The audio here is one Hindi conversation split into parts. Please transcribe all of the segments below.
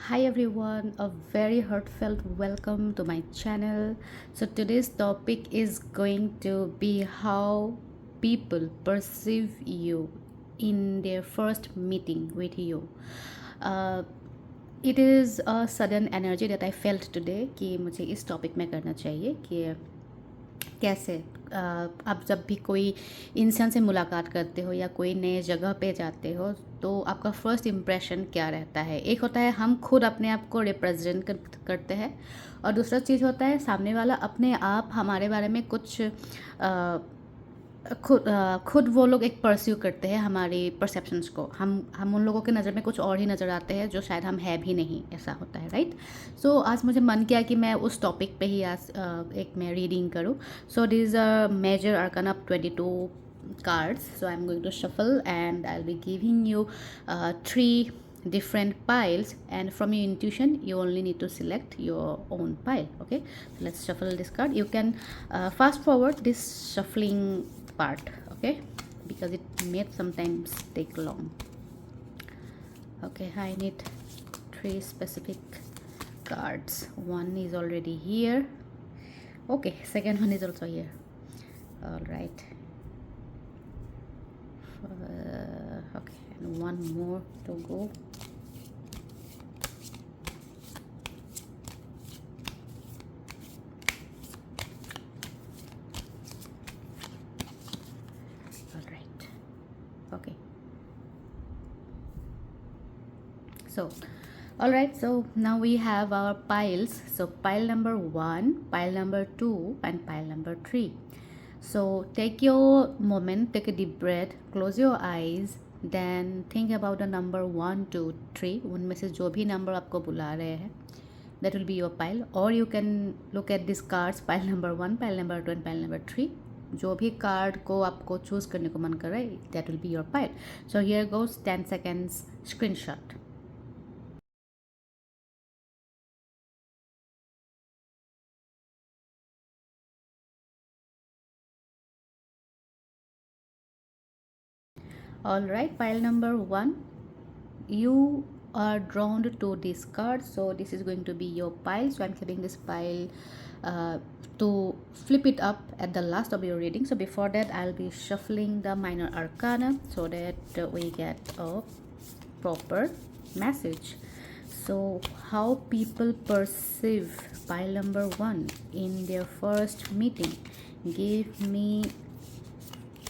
Hi everyone, a very heartfelt welcome to my channel. So today's topic is going to be how people perceive you in their first meeting with you. Uh, it is a sudden energy that I felt today कि मुझे इस टॉपिक में करना चाहिए कि कैसे आप जब भी कोई इंसान से मुलाकात करते हो या कोई नए जगह पे जाते हो तो आपका फ़र्स्ट इम्प्रेशन क्या रहता है। एक होता है हम खुद अपने आप को रिप्रेजेंट करते हैं और दूसरा चीज़ होता है सामने वाला अपने आप हमारे बारे में कुछ खुद वो लोग एक परस्यू करते हैं हमारी परसेप्शंस को। हम उन लोगों के नज़र में कुछ और ही नज़र आते हैं जो शायद हम है भी नहीं, ऐसा होता है, राइट। सो आज मुझे मन किया कि मैं उस टॉपिक पे ही आज एक मैं रीडिंग करूँ। So this a major arcana 22 cards, so I'm going to shuffle and I'll be giving you three different piles, and from your intuition you only need to select your own pile. Okay, so let's shuffle this card. You can fast forward this shuffling part, okay, because it may sometimes take long. Okay, I need three specific cards. One is already here. Okay, second one is also here. All right. Okay, and one more to go. All right. Okay, so all right, so now we have our piles. So pile number 1, pile number 2, and pile number 3. So take your moment, take a deep breath, close your eyes, then think about the number 1, 2, 3. उनमें से जो भी number आपको बुला रहे हैं, that will be your pile. Or you can look at these cards, pile number 1, pile number 2, and pile number 3. जो भी कार्ड को आपको चूज करने को मन कर रहा है, that will be your pile. So here goes 10 seconds screenshot. All right, pile number 1, you are drawn to this card, so this is going to be your pile. So I'm keeping this pile to flip it up at the last of your reading. So before that I'll be shuffling the minor arcana so that we get a proper message. So how people perceive pile number 1 in their first meeting. Give me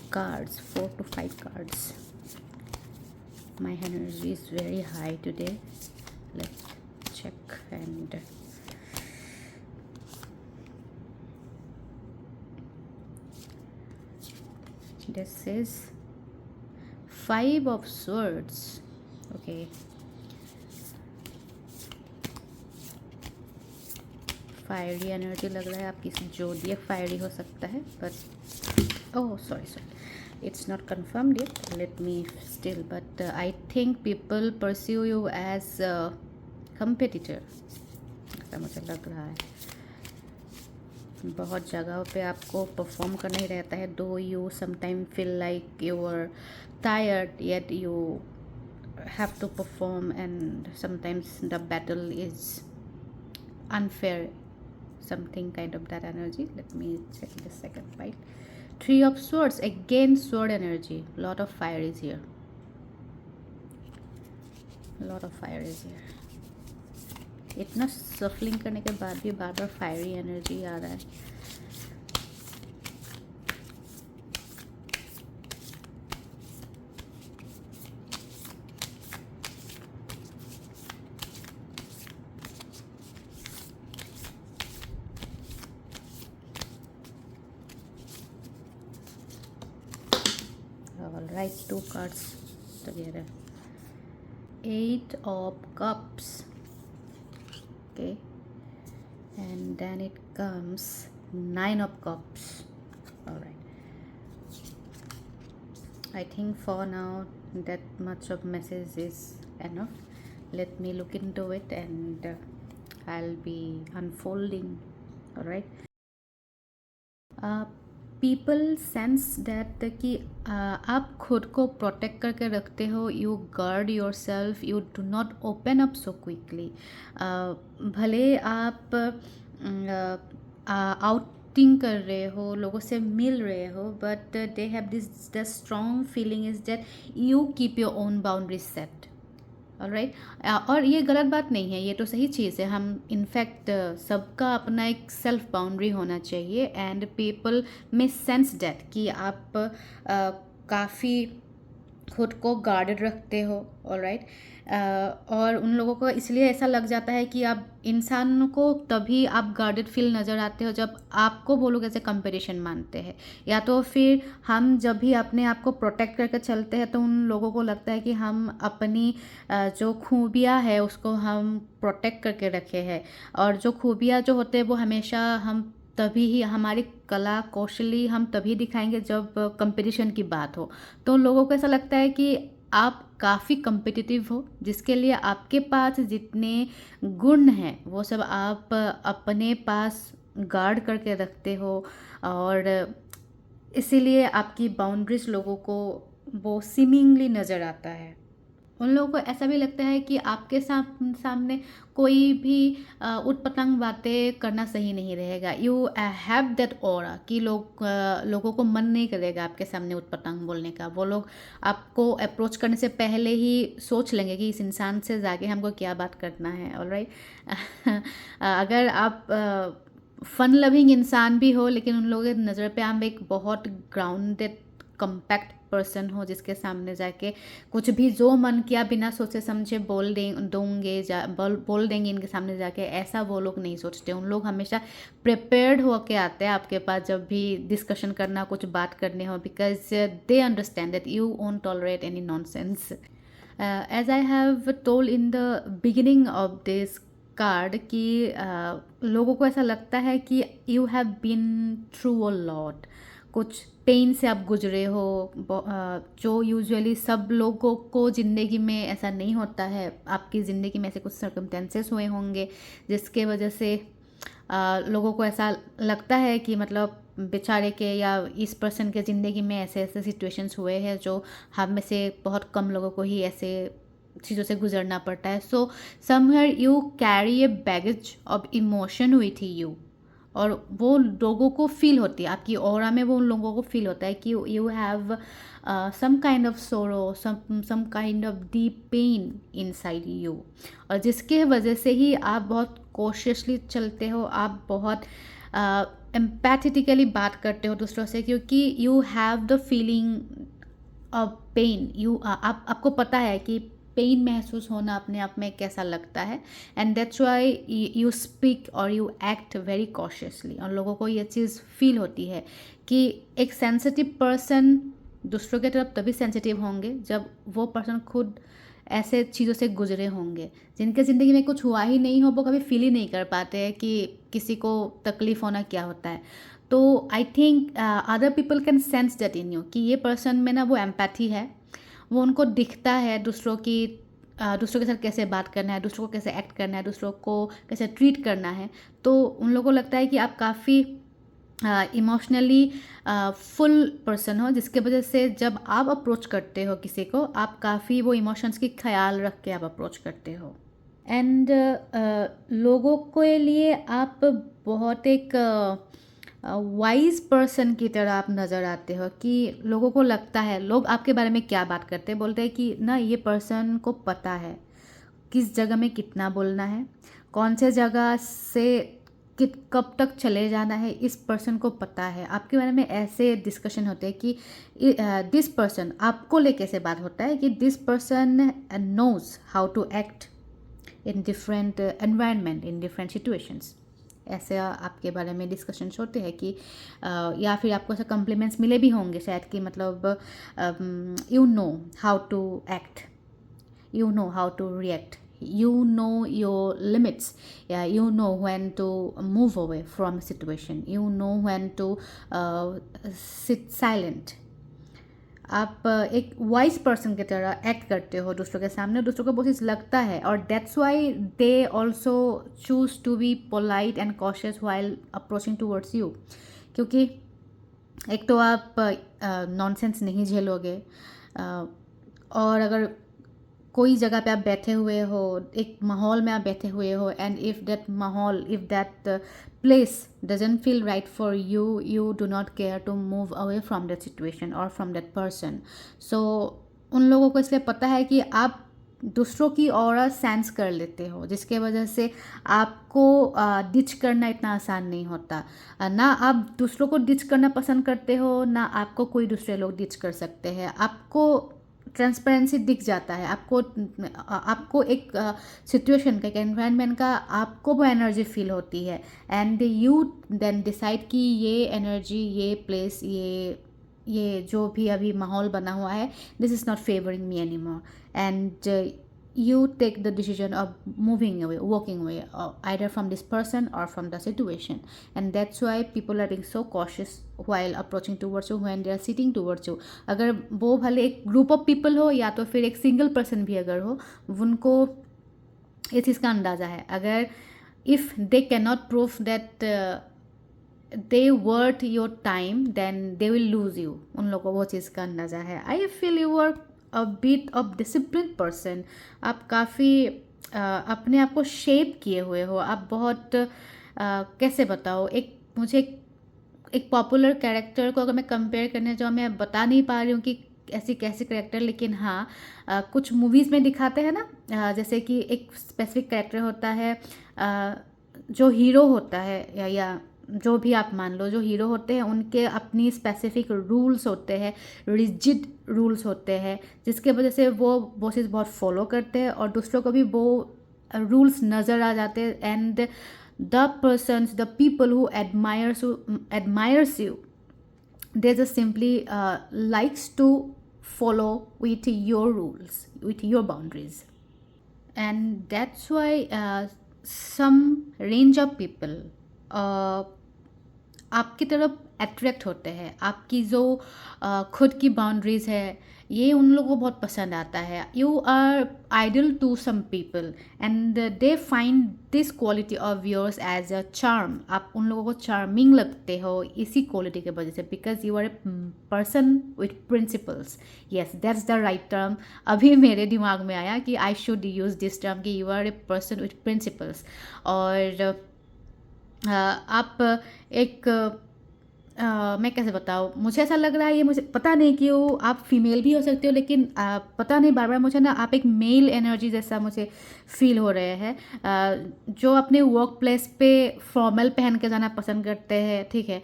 cards, 4 to 5 cards. My energy is very high today. Let's check. And this is 5 of swords. Okay, fiery energy लग रहा है, आपकी जोडियक फायरी हो सकता है, but oh sorry, it's not confirmed yet, let me still, but I think people pursue you as a competitor, ऐसा मुझे लग रहा है। बहुत जगहों पे आपको परफॉर्म करना ही रहता है, do you sometime feel like you are tired yet you have to perform, and sometimes the battle is unfair, something kind of that energy. Let me check the second pile. 3 of swords, again sword energy. Lot of fire is here, lot of fire is here. इतना सफलिंग करने के बाद भी बार बार फायरी एनर्जी आ रहा है। All right, 2 cards together. 8 of cups. Okay, and then it comes 9 of cups. All right, I think for now that much of message is enough. Let me look into it and I'll be unfolding. All right, people sense that कि आप खुद को प्रोटेक्ट करके रखते हो, you guard your self, you do not open up so quickly. भले आप आउटिंग कर रहे हो, लोगों से मिल रहे हो, but they have this the strong feeling is that you keep your own boundaries set. Alright. और ये गलत बात नहीं है, ये तो सही चीज़ है। हम इनफैक्ट सबका अपना एक सेल्फ बाउंड्री होना चाहिए, एंड पीपल में सेंस दैट कि आप काफ़ी खुद को गार्डेड रखते हो। ऑलराइट। और उन लोगों को इसलिए ऐसा लग जाता है कि आप इंसान को तभी आप गार्डेड फील नज़र आते हो जब आपको वो लोग ऐसे कंपटीशन मानते हैं, या तो फिर हम जब भी अपने आप को प्रोटेक्ट करके चलते हैं तो उन लोगों को लगता है कि हम अपनी जो खूबियाँ है उसको हम प्रोटेक्ट करके रखे हैं। और जो खूबियाँ जो होते हैं वो हमेशा हम तभी ही, हमारी कला कौशली हम तभी दिखाएंगे जब कंपटीशन की बात हो। तो उन लोगों को ऐसा लगता है कि आप काफ़ी कम्पिटिटिव हो, जिसके लिए आपके पास जितने गुण हैं वो सब आप अपने पास गार्ड करके रखते हो, और इसीलिए आपकी बाउंड्रीज लोगों को वो सीमिंगली नज़र आता है। उन लोगों को ऐसा भी लगता है कि आपके सामने कोई भी उटपटांग बातें करना सही नहीं रहेगा। यू हैव दैट ऑरा कि लोगों को मन नहीं करेगा आपके सामने उटपटांग बोलने का। वो लोग आपको अप्रोच करने से पहले ही सोच लेंगे कि इस इंसान से जाके हमको क्या बात करना है। ऑलराइट। अगर आप फन लविंग इंसान भी हो, लेकिन उन लोगों की नज़र पे आप एक बहुत ग्राउंडेड कम्पैक्ट पर्सन हो, जिसके सामने जाके कुछ भी जो मन किया बिना सोचे समझे बोल देंगे इनके सामने जाके, ऐसा वो लोग नहीं सोचते। उन लोग हमेशा प्रिपेयर्ड होके आते हैं आपके पास जब भी डिस्कशन करना, कुछ बात करने हो, because they understand that you won't tolerate any nonsense. As I have told in the beginning of this card कि लोगों को ऐसा लगता है कि you have been through a lot, कुछ पेन से आप गुजरे हो, जो यूजुअली सब लोगों को ज़िंदगी में ऐसा नहीं होता है। आपकी ज़िंदगी में ऐसे कुछ सर्कमस्टेंसेस हुए होंगे जिसके वजह से लोगों को ऐसा लगता है कि मतलब बेचारे के या इस पर्सन के ज़िंदगी में ऐसे ऐसे सिचुएशंस हुए हैं जो हम में से बहुत कम लोगों को ही ऐसे चीज़ों से गुजरना पड़ता है। So somewhere you carry A baggage of emotion with you, और वो लोगों को फील होती है आपकी ऑरा में, वो उन लोगों को फील होता है कि you have some kind of sorrow, some kind of deep pain inside you, और जिसके वजह से ही आप बहुत कॉशियसली चलते हो, आप बहुत एम्पैथेटिकली बात करते हो दूसरों से, क्योंकि you have the feeling of pain. आपको पता है कि पेन महसूस होना अपने आप में कैसा लगता है, and that's why you speak और यू एक्ट वेरी कॉशियसली। और लोगों को ये चीज़ फील होती है कि एक सेंसिटिव पर्सन दूसरों की तरफ तभी सेंसिटिव होंगे जब वो पर्सन खुद ऐसे चीज़ों से गुजरे होंगे। जिनके ज़िंदगी में कुछ हुआ ही नहीं हो, वो कभी फील ही नहीं कर पाते हैं कि किसी को तकलीफ़ होना क्या होता है। तो I think other people can sense that in you कि ये पर्सन में ना वो एम्पैथी है, वो उनको दिखता है दूसरों के साथ कैसे बात करना है, दूसरों को कैसे एक्ट करना है, दूसरों को कैसे ट्रीट करना है। तो उन लोगों को लगता है कि आप काफ़ी इमोशनली फुल पर्सन हो, जिसके वजह से जब आप अप्रोच करते हो किसी को, आप काफ़ी वो इमोशंस की ख्याल रख के आप अप्रोच करते हो। एंड लोगों के लिए आप बहुत एक वाइज पर्सन की तरह आप नज़र आते हो, कि लोगों को लगता है, लोग आपके बारे में क्या बात करते हैं, बोलते हैं कि ना ये पर्सन को पता है किस जगह में कितना बोलना है, कौन से जगह से कब तक चले जाना है, इस पर्सन को पता है। आपके बारे में ऐसे डिस्कशन होते हैं कि दिस पर्सन, आपको ले कैसे बात होता है कि this person knows how to act in different environment, in different situations. ऐसे आपके बारे में डिस्कशंस होते हैं कि या फिर आपको ऐसे कम्प्लीमेंट्स मिले भी होंगे शायद कि मतलब you know how to act, you know how to react, you know your limits, yeah, you know when to move away from a situation, you know when to sit silent। आप एक वाइज पर्सन की तरह एक्ट करते हो दूसरों के सामने, दूसरों को बहुत चीज़ लगता है, और that's why they also choose to be polite and cautious while approaching towards you, क्योंकि एक तो आप नॉनसेंस नहीं झेलोगे, और अगर कोई जगह पे आप बैठे हुए हो, एक माहौल में आप बैठे हुए हो, एंड इफ़ दैट माहौल, if that place doesn't feel right for you, you do not care to move away from that situation और फ्रॉम दैट पर्सन. सो उन लोगों को इसलिए पता है कि आप दूसरों की ऑरा सेंस कर लेते हो, जिसके वजह से आपको डिच करना इतना आसान नहीं होता. ना आप दूसरों को डिच करना पसंद करते हो, ना आपको कोई दूसरे लोग डिच कर सकते हैं. आपको ट्रांसपेरेंसी दिख जाता है, आपको आपको एक सिचुएशन का, एक एनवायरनमेंट का आपको वो एनर्जी फील होती है, एंड यू देन डिसाइड कि ये एनर्जी, ये प्लेस, ये जो भी अभी माहौल बना हुआ है, this is not favouring me any more, and you take the decision of moving away, walking away, either from this person or from the situation. And that's why people are being so cautious while approaching towards you, when they are sitting towards you. अगर वो भले एक ग्रुप ऑफ पीपल हो या तो फिर एक सिंगल पर्सन भी अगर हो, उनको इस चीज़ का अंदाज़ा है. अगर if they can not prove that they worth your time, then they will lose you. उन लोगों को वो चीज़ का अंदाज़ा है. I feel you are a bit of discipline person. आप काफ़ी अपने आप को शेप किए हुए हो. आप बहुत कैसे बताओ, एक पॉपुलर कैरेक्टर को अगर मैं कंपेयर करने जाऊँ, मैं बता नहीं पा रही हूँ कि ऐसी कैसी कैरेक्टर, लेकिन हाँ, कुछ मूवीज़ में दिखाते हैं ना, जैसे कि एक स्पेसिफिक कैरेक्टर होता है, जो हीरो होता है, या जो भी आप मान लो, जो हीरो होते हैं उनके अपनी स्पेसिफिक रूल्स होते हैं, रिजिड रूल्स होते हैं, जिसके वजह से वो चीज़ बहुत फॉलो करते हैं और दूसरों को भी वो रूल्स नज़र आ जाते हैं. And the people who admires you, they just simply likes to follow with your rules, with your boundaries. And that's why some range of people आपकी तरफ अट्रैक्ट होते हैं. आपकी जो खुद की बाउंड्रीज़ है, ये उन लोगों को बहुत पसंद आता है. You are idol to some people and they find this quality of yours as a charm. आप उन लोगों को चार्मिंग लगते हो इसी क्वालिटी के वजह से, because you are a person with principles. Yes, that's the right term. अभी मेरे दिमाग में आया कि I should use this term, कि you are a person with principles. और आप एक मैं कैसे बताऊँ, मुझे ऐसा लग रहा है, ये मुझे पता नहीं क्यों, आप फीमेल भी हो सकते हो, लेकिन पता नहीं, बार बार मुझे ना आप एक मेल एनर्जी जैसा मुझे फील हो रहे हैं, जो अपने वर्क प्लेस पे फॉर्मल पहन के जाना पसंद करते हैं. ठीक है,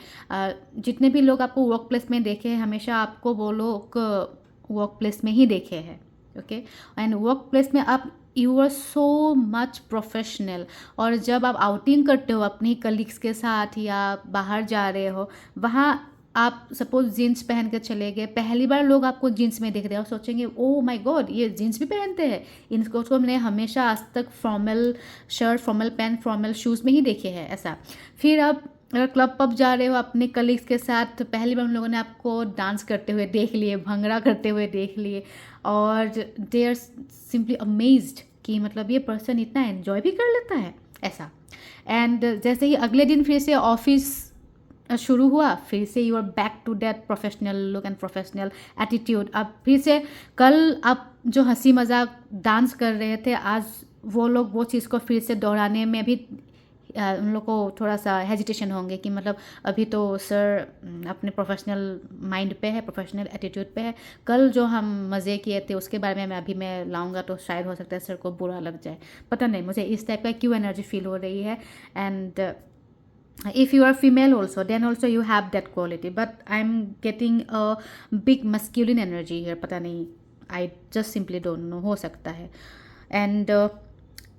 जितने भी लोग आपको वर्क प्लेस में देखे हैं, हमेशा आपको वो लोग वर्क प्लेस में ही देखे हैं. ओके, एंड वर्क प्लेस में आप you are so much professional. और जब आप आउटिंग करते हो अपनी कलीग्स के साथ या बाहर जा रहे हो, वहाँ आप सपोज जीन्स पहन के चले गए, पहली बार लोग आपको जीन्स में देख रहे हैं और सोचेंगे ओ माय गॉड, ये जीन्स भी पहनते हैं. इनको तो हमने हमेशा आज तक formal shirt, formal pant, formal shoes में ही देखे हैं ऐसा. फिर आप अगर क्लब पब जा रहे हो अपने कलीग्स के साथ, पहली बार उन लोगों ने आपको डांस करते हुए देख लिए, भंगड़ा करते हुए देख लिए, और दे आर सिंपली अमेज्ड कि मतलब ये पर्सन इतना एन्जॉय भी कर लेता है ऐसा. एंड जैसे ही अगले दिन फिर से ऑफिस शुरू हुआ, फिर से you are back to that professional look and professional attitude. अब फिर से कल आप जो हंसी मजाक डांस कर रहे थे, आज वो लोग वो चीज़ को फिर से दोहराने में भी उन लोग को थोड़ा सा हेजिटेशन होंगे कि मतलब अभी तो सर अपने प्रोफेशनल माइंड पे है, प्रोफेशनल एटीट्यूड पे है, कल जो हम मज़े किए थे उसके बारे में अभी मैं लाऊंगा तो शायद हो सकता है सर को बुरा लग जाए. पता नहीं मुझे इस टाइप का क्यों एनर्जी फील हो रही है. And if you are female also, then also you have that quality, but I'm getting a big masculine energy here. पता नहीं, I just simply don't know, हो सकता है. And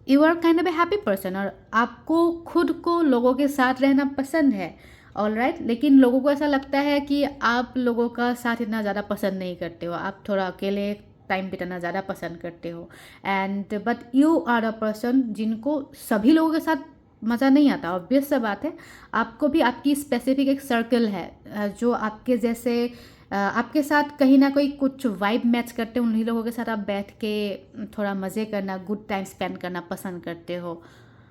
you are kind of a happy person, और आपको खुद को लोगों के साथ रहना पसंद है, ऑल राइट. लेकिन लोगों को ऐसा लगता है कि आप लोगों का साथ इतना ज़्यादा पसंद नहीं करते हो, आप थोड़ा अकेले टाइम बिताना ज़्यादा पसंद करते हो. And but you are a person जिनको सभी लोगों के साथ मज़ा नहीं आता. ऑब्वियस सा बात है, आपको भी आपकी स्पेसिफिक एक सर्कल है जो आपके जैसे आपके साथ कहीं ना कोई कुछ वाइब मैच करते हैं. उन्हीं लोगों के साथ आप बैठ के थोड़ा मज़े करना, गुड टाइम स्पेंड करना पसंद करते हो.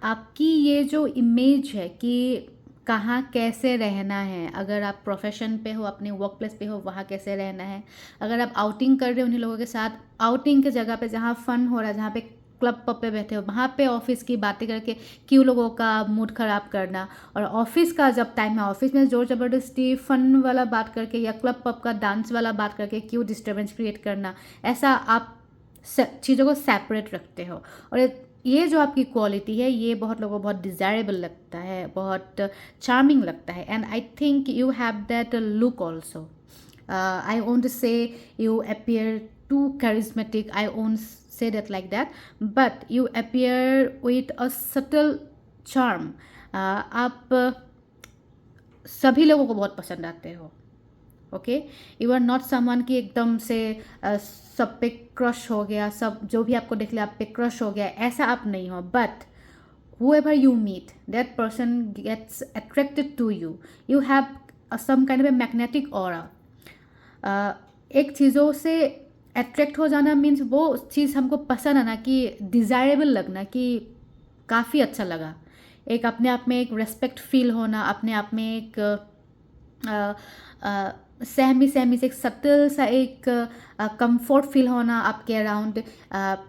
आपकी ये जो इमेज है कि कहाँ कैसे रहना है, अगर आप प्रोफेशन पे हो, अपने वर्क प्लेस पे हो, वहाँ कैसे रहना है, अगर आप आउटिंग कर रहे हो उन्हीं लोगों के साथ, आउटिंग की जगह पे जहाँ फ़न हो रहा है, जहाँ पे क्लब पब पे बैठे हो, वहाँ पे ऑफिस की बातें करके क्यों लोगों का मूड ख़राब करना। और ऑफिस का जब टाइम है, ऑफिस में ज़ोर ज़बरदस्ती फ़न वाला बात करके या क्लब पब का डांस वाला बात करके क्यों डिस्टर्बेंस क्रिएट करना। ऐसा आप चीज़ों को सेपरेट रखते हो। और ये जो आपकी क्वालिटी है, ये बहुत लोगों को बहुत डिज़ायरेबल लगता है, बहुत चार्मिंग लगता है। And I think you have that look also. I won't say you appear too charismatic, I won't say that like that, but you appear with a subtle charm. आप सभी लोगों को बहुत पसंद आते हो। Okay, you are not someone कि एकदम से सब पे क्रश हो गया, सब जो भी आपको देख लिया आप पे क्रश हो गया, ऐसा आप नहीं हो। But whoever you meet, that person gets attracted to you. You have some kind of a magnetic aura. एक चीज़ों से अट्रैक्ट हो जाना मीन्स वो चीज़ हमको पसंद आना, कि डिज़ायरेबल लगना, कि काफ़ी अच्छा लगा। एक अपने आप में एक रेस्पेक्ट फील होना, अपने आप में एक सहमी सहमी से एक सटल सा एक कंफर्ट फील होना आपके अराउंड।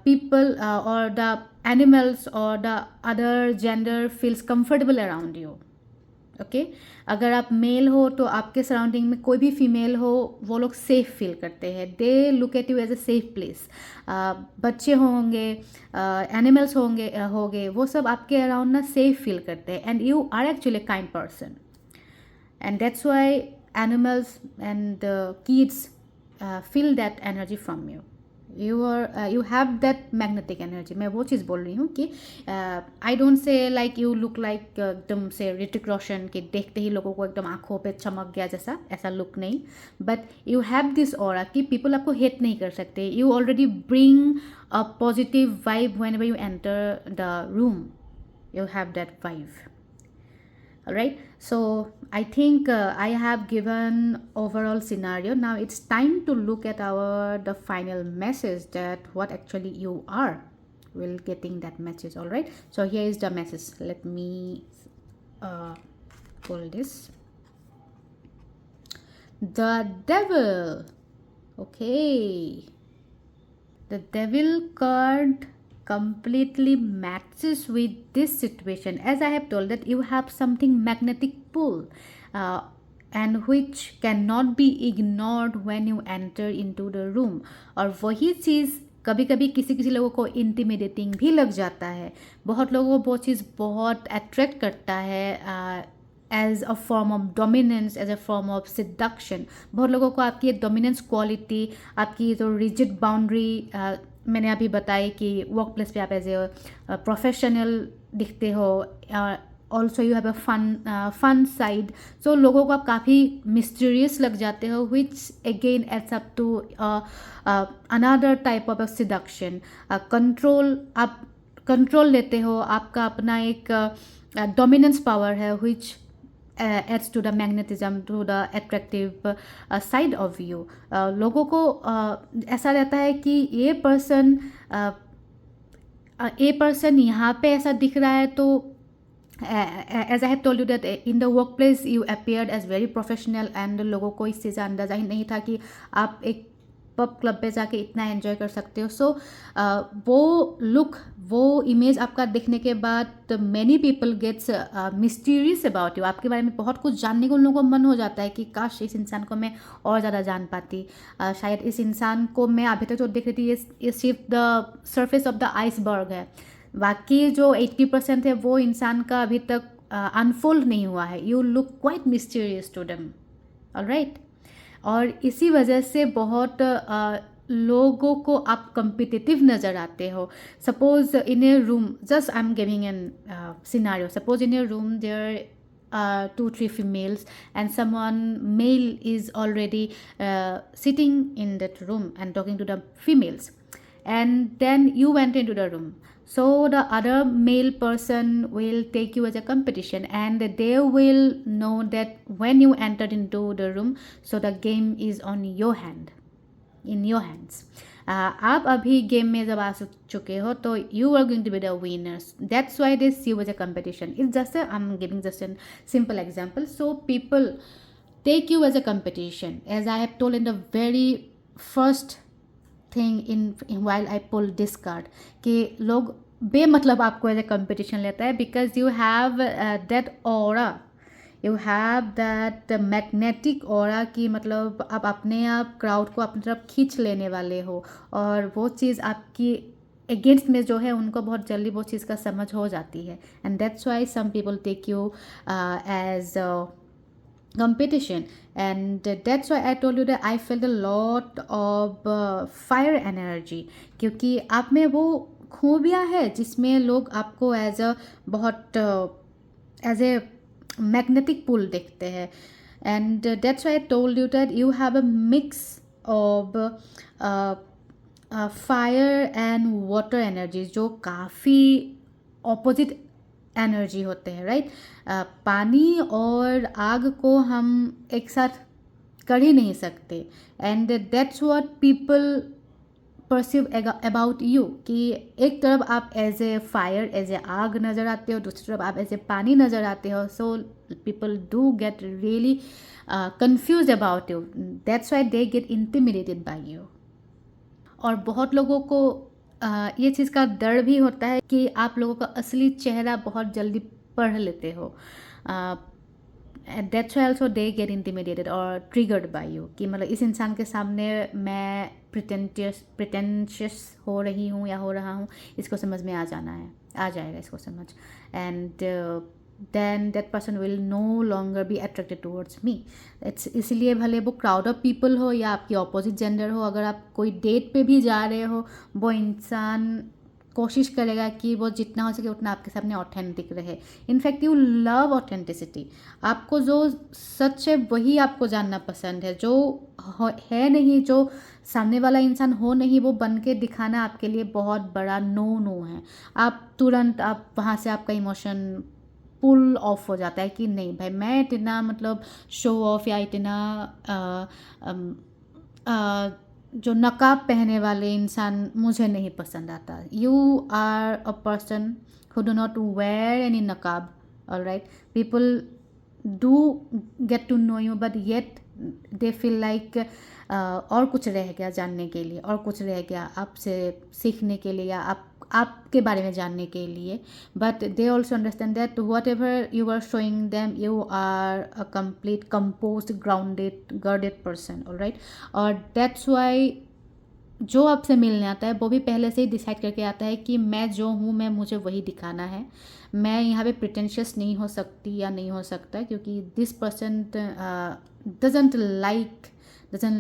पीपल और द एनिमल्स और the other gender feels comfortable around you. Okay, अगर आप मेल हो तो आपके सराउंडिंग में कोई भी फीमेल हो, वो लोग सेफ फील करते हैं। They look at you as a safe place. बच्चे होंगे, एनिमल्स होंगे, वो सब आपके अराउंड ना सेफ फील करते हैं। And you are actually kind person, and that's why animals and kids feel that energy from you. You have that magnetic energy. मैं वो चीज़ बोल रही हूँ कि I don't say like you look like एकदम से ऋतिक रोशन के देखते ही लोगों को एकदम आंखों पे चमक गया जैसा, ऐसा लुक नहीं। But you have this aura कि पीपल आपको हेट नहीं कर सकते। You already bring a positive vibe when ever you enter the room. You have that vibe. Alright, so I think I have given overall scenario. Now it's time to look at the final message, that what actually you are will getting that message. Alright, so here is the message. Let me pull this. The devil. Okay, the devil card completely matches with this situation, as I have told that you have something magnetic pull and which cannot be ignored when you enter into the room. और वही चीज़ कभी कभी किसी किसी लोगों को इंटिमिडेटिंग भी लग जाता है। बहुत लोगों को वो चीज़ बहुत अट्रैक्ट करता है as a form of dominance, as a form of seduction. बहुत लोगों को आपकी डोमिनेंस क्वालिटी, आपकी जो रिजिड बाउंड्री मैंने अभी बताई कि वर्क प्लेस पे आप एज ए प्रोफेशनल दिखते हो, also you have a fun side, so लोगों को आप काफ़ी मिस्टीरियस लग जाते हो, which again adds up to another type of seduction. आप कंट्रोल लेते हो, आपका अपना एक डोमिनेंस पावर है, विच adds to the magnetism, to the attractive side of you. लोगों को ऐसा रहता है कि ये पर्सन यहाँ पे ऐसा दिख रहा है, तो as I have told you that in the workplace you appeared as very professional, and लोगों को इस चीज़ का अंदाज़ा ही नहीं था कि आप एक पब क्लब पे जाके इतना एंजॉय कर सकते हो। सो वो लुक, वो इमेज आपका देखने के बाद many people gets mysterious about you. आपके बारे में बहुत कुछ जानने को उन लोगों को मन हो जाता है कि काश इस इंसान को मैं और ज़्यादा जान पाती। शायद इस इंसान को मैं अभी तक जो देख रही थी, ये सिर्फ the surface of the iceberg है, बाकी जो 80% है वो इंसान का अभी तक अनफोल्ड नहीं हुआ है। You look quite mysterious to them. Alright, और इसी वजह से बहुत लोगों को आप कम्पिटिटिव नज़र आते हो। Suppose in a room, just I am giving an scenario, suppose in a room there 2-3 females and someone male is already sitting in that room and talking to the females, and then you went into the room. So the other male person will take you as a competition, and they will know that when you entered into the room, so the game is on your hand, in your hands. आप अभी गेम में जब आ चुके हो तो you are going to be the winners, that's why they see you as a competition. It's just a, I'm giving just a simple example. So people take you as a competition, as I have told in the very first thing in while I pull this card, कि लोग बेमतलब आपको एज ए कंपटीशन लेता है, because you have that aura, you have that magnetic aura, कि मतलब आप अपने आप क्राउड को अपनी तरफ खींच लेने वाले हो, और वो चीज़ आपकी अगेंस्ट में जो है उनको बहुत जल्दी वो चीज़ का समझ हो जाती है. And that's why some people take you as competition. And that's why I told you that I felt a lot of fire energy, क्योंकि आप में वो खूबियाँ है जिसमें लोग आपको एज अ बहुत एज ए मैग्नेटिक पुल देखते हैं. And that's Y I told you that you have a mix of fire and water energy, जो काफ़ी ऑपोजिट एनर्जी होते हैं, राइट. पानी और आग को हम एक साथ कर ही नहीं सकते. And that's what people perceive about you, कि एक तरफ आप as a fire, as a आग नज़र आते हो, दूसरी तरफ आप एज ए पानी नज़र आते हो. So people do get really confuse about you, that's why they get intimidated bye you. और बहुत लोगों को ये चीज़ का डर भी होता है कि आप लोगों का असली चेहरा बहुत जल्दी पढ़ लेते हो. That's why also they get intimidated और ट्रिगर्ड बाय यू, कि मतलब इस इंसान के सामने मैं प्रिटेंशियस हो रही हूँ या हो रहा हूँ, इसको समझ में आ जाना है, आ जाएगा इसको समझ. And then that person will no longer be attracted towards me. It's इसलिए भले वो crowd of people हो या आपकी opposite gender हो, अगर आप कोई डेट पे भी जा रहे हो, वो इंसान कोशिश करेगा कि वो जितना हो सके उतना आपके सामने ऑथेंटिक रहे. इनफैक्ट यू लव ऑथेंटिसिटी, आपको जो सच है वही आपको जानना पसंद है, जो है नहीं, जो सामने वाला इंसान हो नहीं, वो बन के दिखाना आपके लिए बहुत बड़ा नो है. आप तुरंत आप वहाँ से आपका इमोशन पुल ऑफ हो जाता है कि नहीं भाई, मैं इतना मतलब शो ऑफ या इतना जो नकाब पहनने वाले इंसान मुझे नहीं पसंद आता. You are a person who do not wear any नकाब, alright. People do get to know you, but yet they feel like और कुछ रह गया जानने के लिए, और कुछ रह गया आपसे सीखने के लिए, या आपके बारे में जानने के लिए. But they also understand that whatever you are showing them, you are a complete compose grounded guarded person, alright. और दैट्स वाई जो आपसे मिलने आता है वो भी पहले से ही डिसाइड करके आता है कि मैं जो हूँ, मैं मुझे वही दिखाना है. मैं यहाँ पे प्रिटेंशियस नहीं हो सकती या नहीं हो सकता, क्योंकि this person doesn't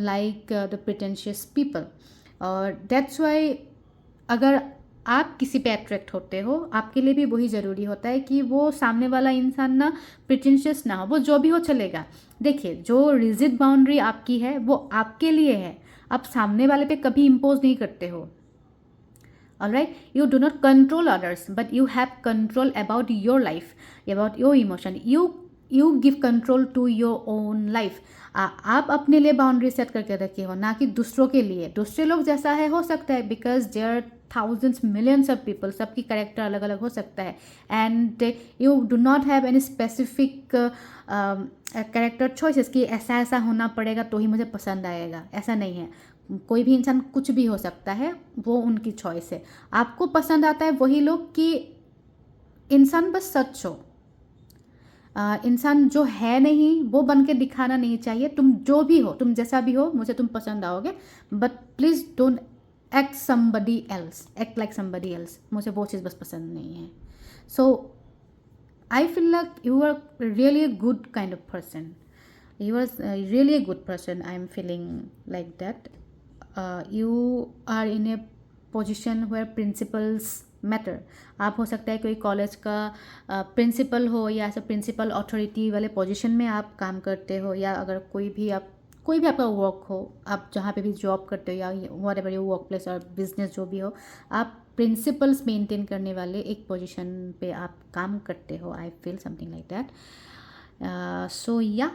like the pretentious people. और दैट्स वाई अगर आप किसी पे अट्रैक्ट होते हो, आपके लिए भी वही ज़रूरी होता है कि वो सामने वाला इंसान ना प्रिटेंशियस ना हो, वो जो भी हो चलेगा. देखिए, जो रिजिड बाउंड्री आपकी है वो आपके लिए है, आप सामने वाले पे कभी इम्पोज नहीं करते हो. Alright, you do not control others, but you have control about your life, about your emotion. You give control to your own life. आप अपने लिए बाउंड्री सेट करके रखे हो, ना कि दूसरों के लिए. दूसरे लोग जैसा है हो सकता है, because there thousands millions of people, सबकी करेक्टर अलग अलग हो सकता है. And you do not have any specific character choices कि ऐसा ऐसा होना पड़ेगा तो ही मुझे पसंद आएगा, ऐसा नहीं है. कोई भी इंसान कुछ भी हो सकता है, वो उनकी चॉइस है. आपको पसंद आता है वही लोग कि इंसान बस सच हो. इंसान जो है नहीं वो बन के दिखाना नहीं चाहिए. तुम जो भी हो, तुम जैसा भी हो, मुझे तुम पसंद आओगे, but please don't act somebody else, act like somebody else. मुझे वो चीज़ बस पसंद नहीं है. So I feel like you are really a good kind of person. You are really a good person. I am feeling like that. You are in a position where principles matter. आप हो सकता है कोई कॉलेज का प्रिंसिपल हो, या ऐसा प्रिंसिपल अथॉरिटी वाले पोजीशन में आप काम करते हो, या अगर कोई भी आपका वर्क हो, आप जहाँ पे भी जॉब करते हो, या what ever your work place और बिजनेस जो भी हो, आप प्रिंसिपल्स मेंटेन करने वाले एक पोजीशन पे आप काम करते हो. I feel something like that. So yeah,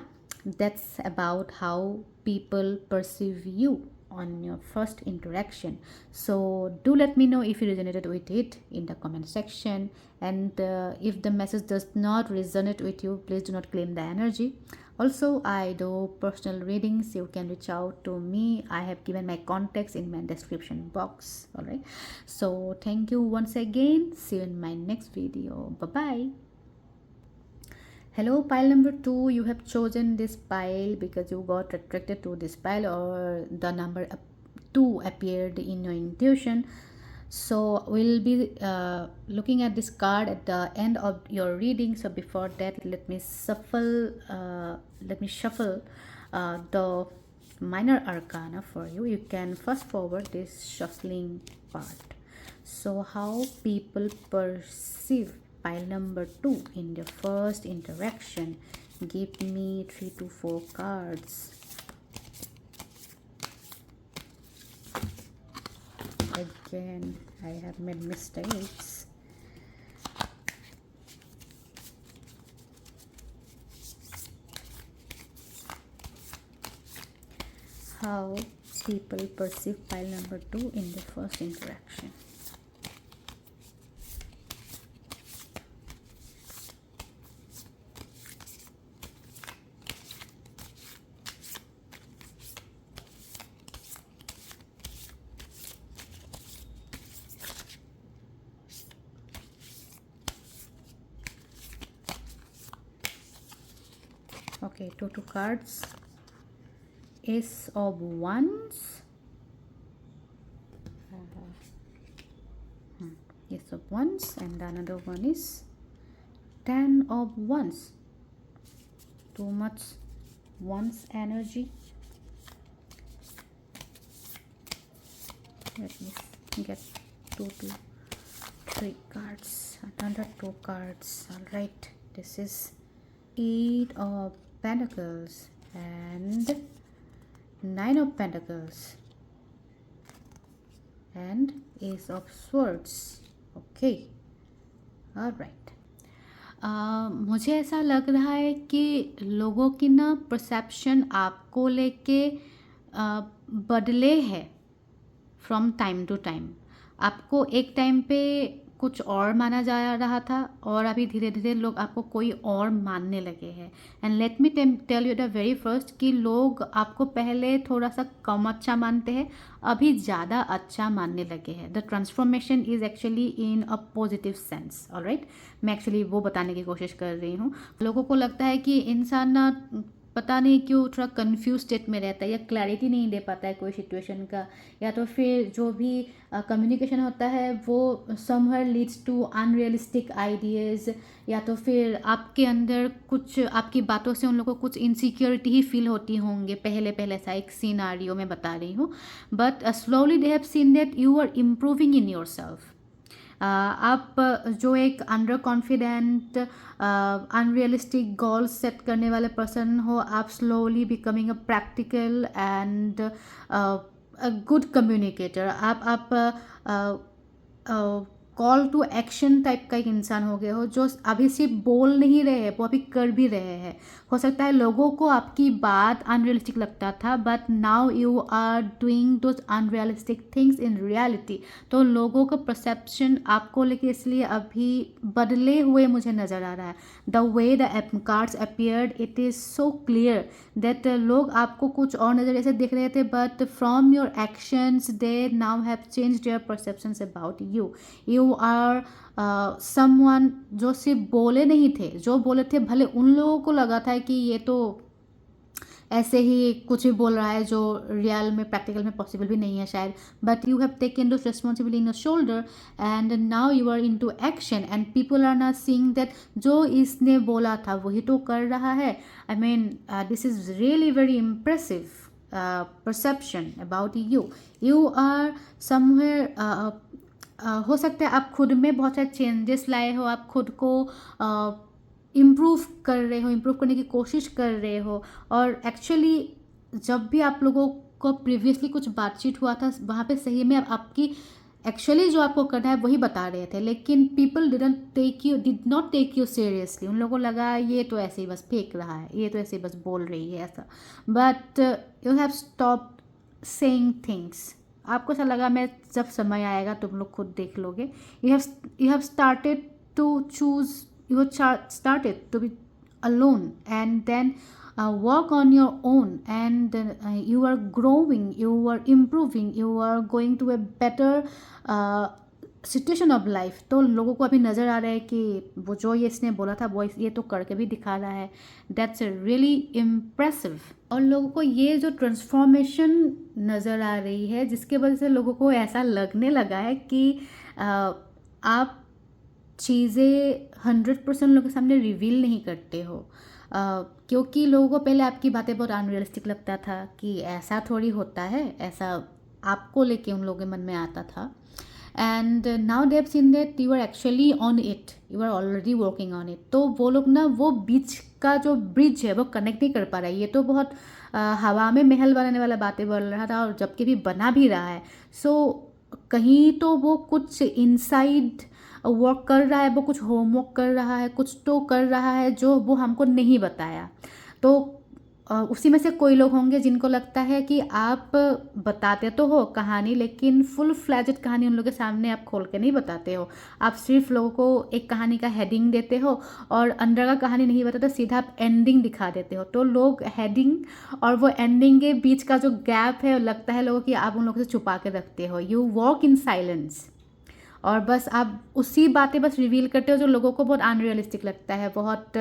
that's about how people perceive you. on your first interaction. So do let me know if you resonated with it in the comment section, and if the message does not resonate with you, please do not claim the energy. Also, I do personal readings. You can reach out to me. I have given my contacts in my description box. All right, so thank you once again. See you in my next video. Bye bye. Hello, pile number 2. You have chosen this pile because you got attracted to this pile, or the number 2 appeared in your intuition. So we'll be looking at this card at the end of your reading. So before that, let me shuffle the minor arcana for you. You can fast forward this shuffling part. So how people perceive pile number 2 in the first interaction. Give me 3 to 4 cards. Again, I have made mistakes. How people perceive pile number 2 in the first interaction. Okay, two cards. Ace of Wands. Ace of Wands, and another one is Ten of Wands. Too much Wands energy. Let me get 2 to 3 cards. Another 2 cards. All right. This is Eight of Pentacles and 9 of Pentacles and Ace of Swords. Okay, all right. मुझे ऐसा लग रहा है कि लोगों की ना परसेप्शन आपको लेके बदले है फ्रॉम टाइम टू टाइम. आपको एक टाइम पे कुछ और माना जा रहा था, और अभी धीरे धीरे लोग आपको कोई और मानने लगे हैं. And let me tell you the very first कि लोग आपको पहले थोड़ा सा कम अच्छा मानते हैं, अभी ज़्यादा अच्छा मानने लगे हैं. The transformation is actually in a positive sense. Alright, मैं एक्चुअली वो बताने की कोशिश कर रही हूँ. लोगों को लगता है कि इंसान ना पता नहीं क्यों थोड़ा कंफ्यूज स्टेट में रहता है, या क्लैरिटी नहीं दे पाता है कोई सिचुएशन का, या तो फिर जो भी कम्युनिकेशन होता है वो somewhere leads to unrealistic ideas, या तो फिर आपके अंदर कुछ, आपकी बातों से उन लोगों को कुछ इनसिक्योरिटी ही फील होती होंगे. पहले ऐसा एक सिनारियो में बता रही हूँ. But slowly they have seen that you are improving in yourself. आप जो एक under confident unrealistic goals set करने वाले पर्सन हो, आप slowly becoming a practical and a good communicator. आप कॉल टू एक्शन टाइप का एक इंसान हो गए हो, जो अभी सिर्फ बोल नहीं रहे हैं, वो अभी कर भी रहे हैं. हो सकता है लोगों को आपकी बात अनरियलिस्टिक लगता था, but now you are doing those unrealistic things in reality. तो लोगों का परसेप्शन आपको लेके इसलिए अभी बदले हुए मुझे नज़र आ रहा है. The way the cards appeared, it is so clear that लोग आपको कुछ और नज़रिए से देख रहे थे, but from your actions they now have changed their perceptions about you. You are someone जो सिर्फ बोले नहीं थे, जो बोले थे भले उन लोगों को लगा था कि ये तो ऐसे ही कुछ भी बोल रहा है जो रियल में, प्रैक्टिकल में पॉसिबल भी नहीं है शायद. But you have taken those responsibility in your shoulder and now you are into action, and people are not seeing that जो इसने बोला था वही तो कर रहा है. I mean this is really very impressive perception about you. You are somewhere, हो सकता है आप खुद में बहुत सारे चेंजेस लाए हो, आप खुद को इम्प्रूव कर रहे हो, इम्प्रूव करने की कोशिश कर रहे हो. और एक्चुअली जब भी आप लोगों को प्रीवियसली कुछ बातचीत हुआ था, वहाँ पे सही में आपकी एक्चुअली जो आपको करना है वही बता रहे थे, लेकिन people did not take you seriously. उन लोगों को लगा ये तो ऐसे ही बस फेंक रहा है, ये तो ऐसे ही बस बोल रही है ऐसा. But you have stopped saying things. आपको ऐसा लगा, मैं जब समय आएगा तुम लोग खुद देख लोगे। You have started to choose, you started to be alone, and then work on your own, and you are growing, you are improving, you are going to a better situation of life. तो लोगों को अभी नज़र आ रहा है कि वो जो ये इसने बोला था वो ये तो करके भी दिखा रहा है। That's really impressive. और लोगों को ये जो ट्रांसफॉर्मेशन नज़र आ रही है, जिसके वजह से लोगों को ऐसा लगने लगा है कि आप चीज़ें 100% लोगों के सामने रिवील नहीं करते हो। क्योंकि लोगों को पहले आपकी बातें बहुत अनरियलिस्टिक लगता था कि ऐसा थोड़ी होता है, ऐसा आपको लेके उन लोगों के मन में आता था। And now they have seen that you are actually on it, you are already working on it. तो वो लोग ना वो बीच का जो ब्रिज है वो कनेक्ट नहीं कर पा रहा है। ये तो बहुत हवा में महल बनाने वाला बातें बोल रहा था, और जबकि भी बना भी रहा है। सो कहीं तो वो कुछ इनसाइड वर्क कर रहा है, वो कुछ होमवर्क कर रहा है, कुछ तो कर रहा है जो वो हमको नहीं बताया। तो उसी में से कोई लोग होंगे जिनको लगता है कि आप बताते तो हो कहानी, लेकिन फुल फ्लैजेड कहानी उन लोगों के सामने आप खोल के नहीं बताते हो। आप सिर्फ लोगों को एक कहानी का हेडिंग देते हो और अंदर का कहानी नहीं बताते, सीधा आप एंडिंग दिखा देते हो। तो लोग हेडिंग और वो एंडिंग के बीच का जो गैप है, लगता है लोगों कि आप उन लोगों से छुपा के रखते हो। यू वॉक इन साइलेंस, और बस आप उसी बातें बस रिवील करते हो जो लोगों को बहुत अनरियलिस्टिक लगता है, बहुत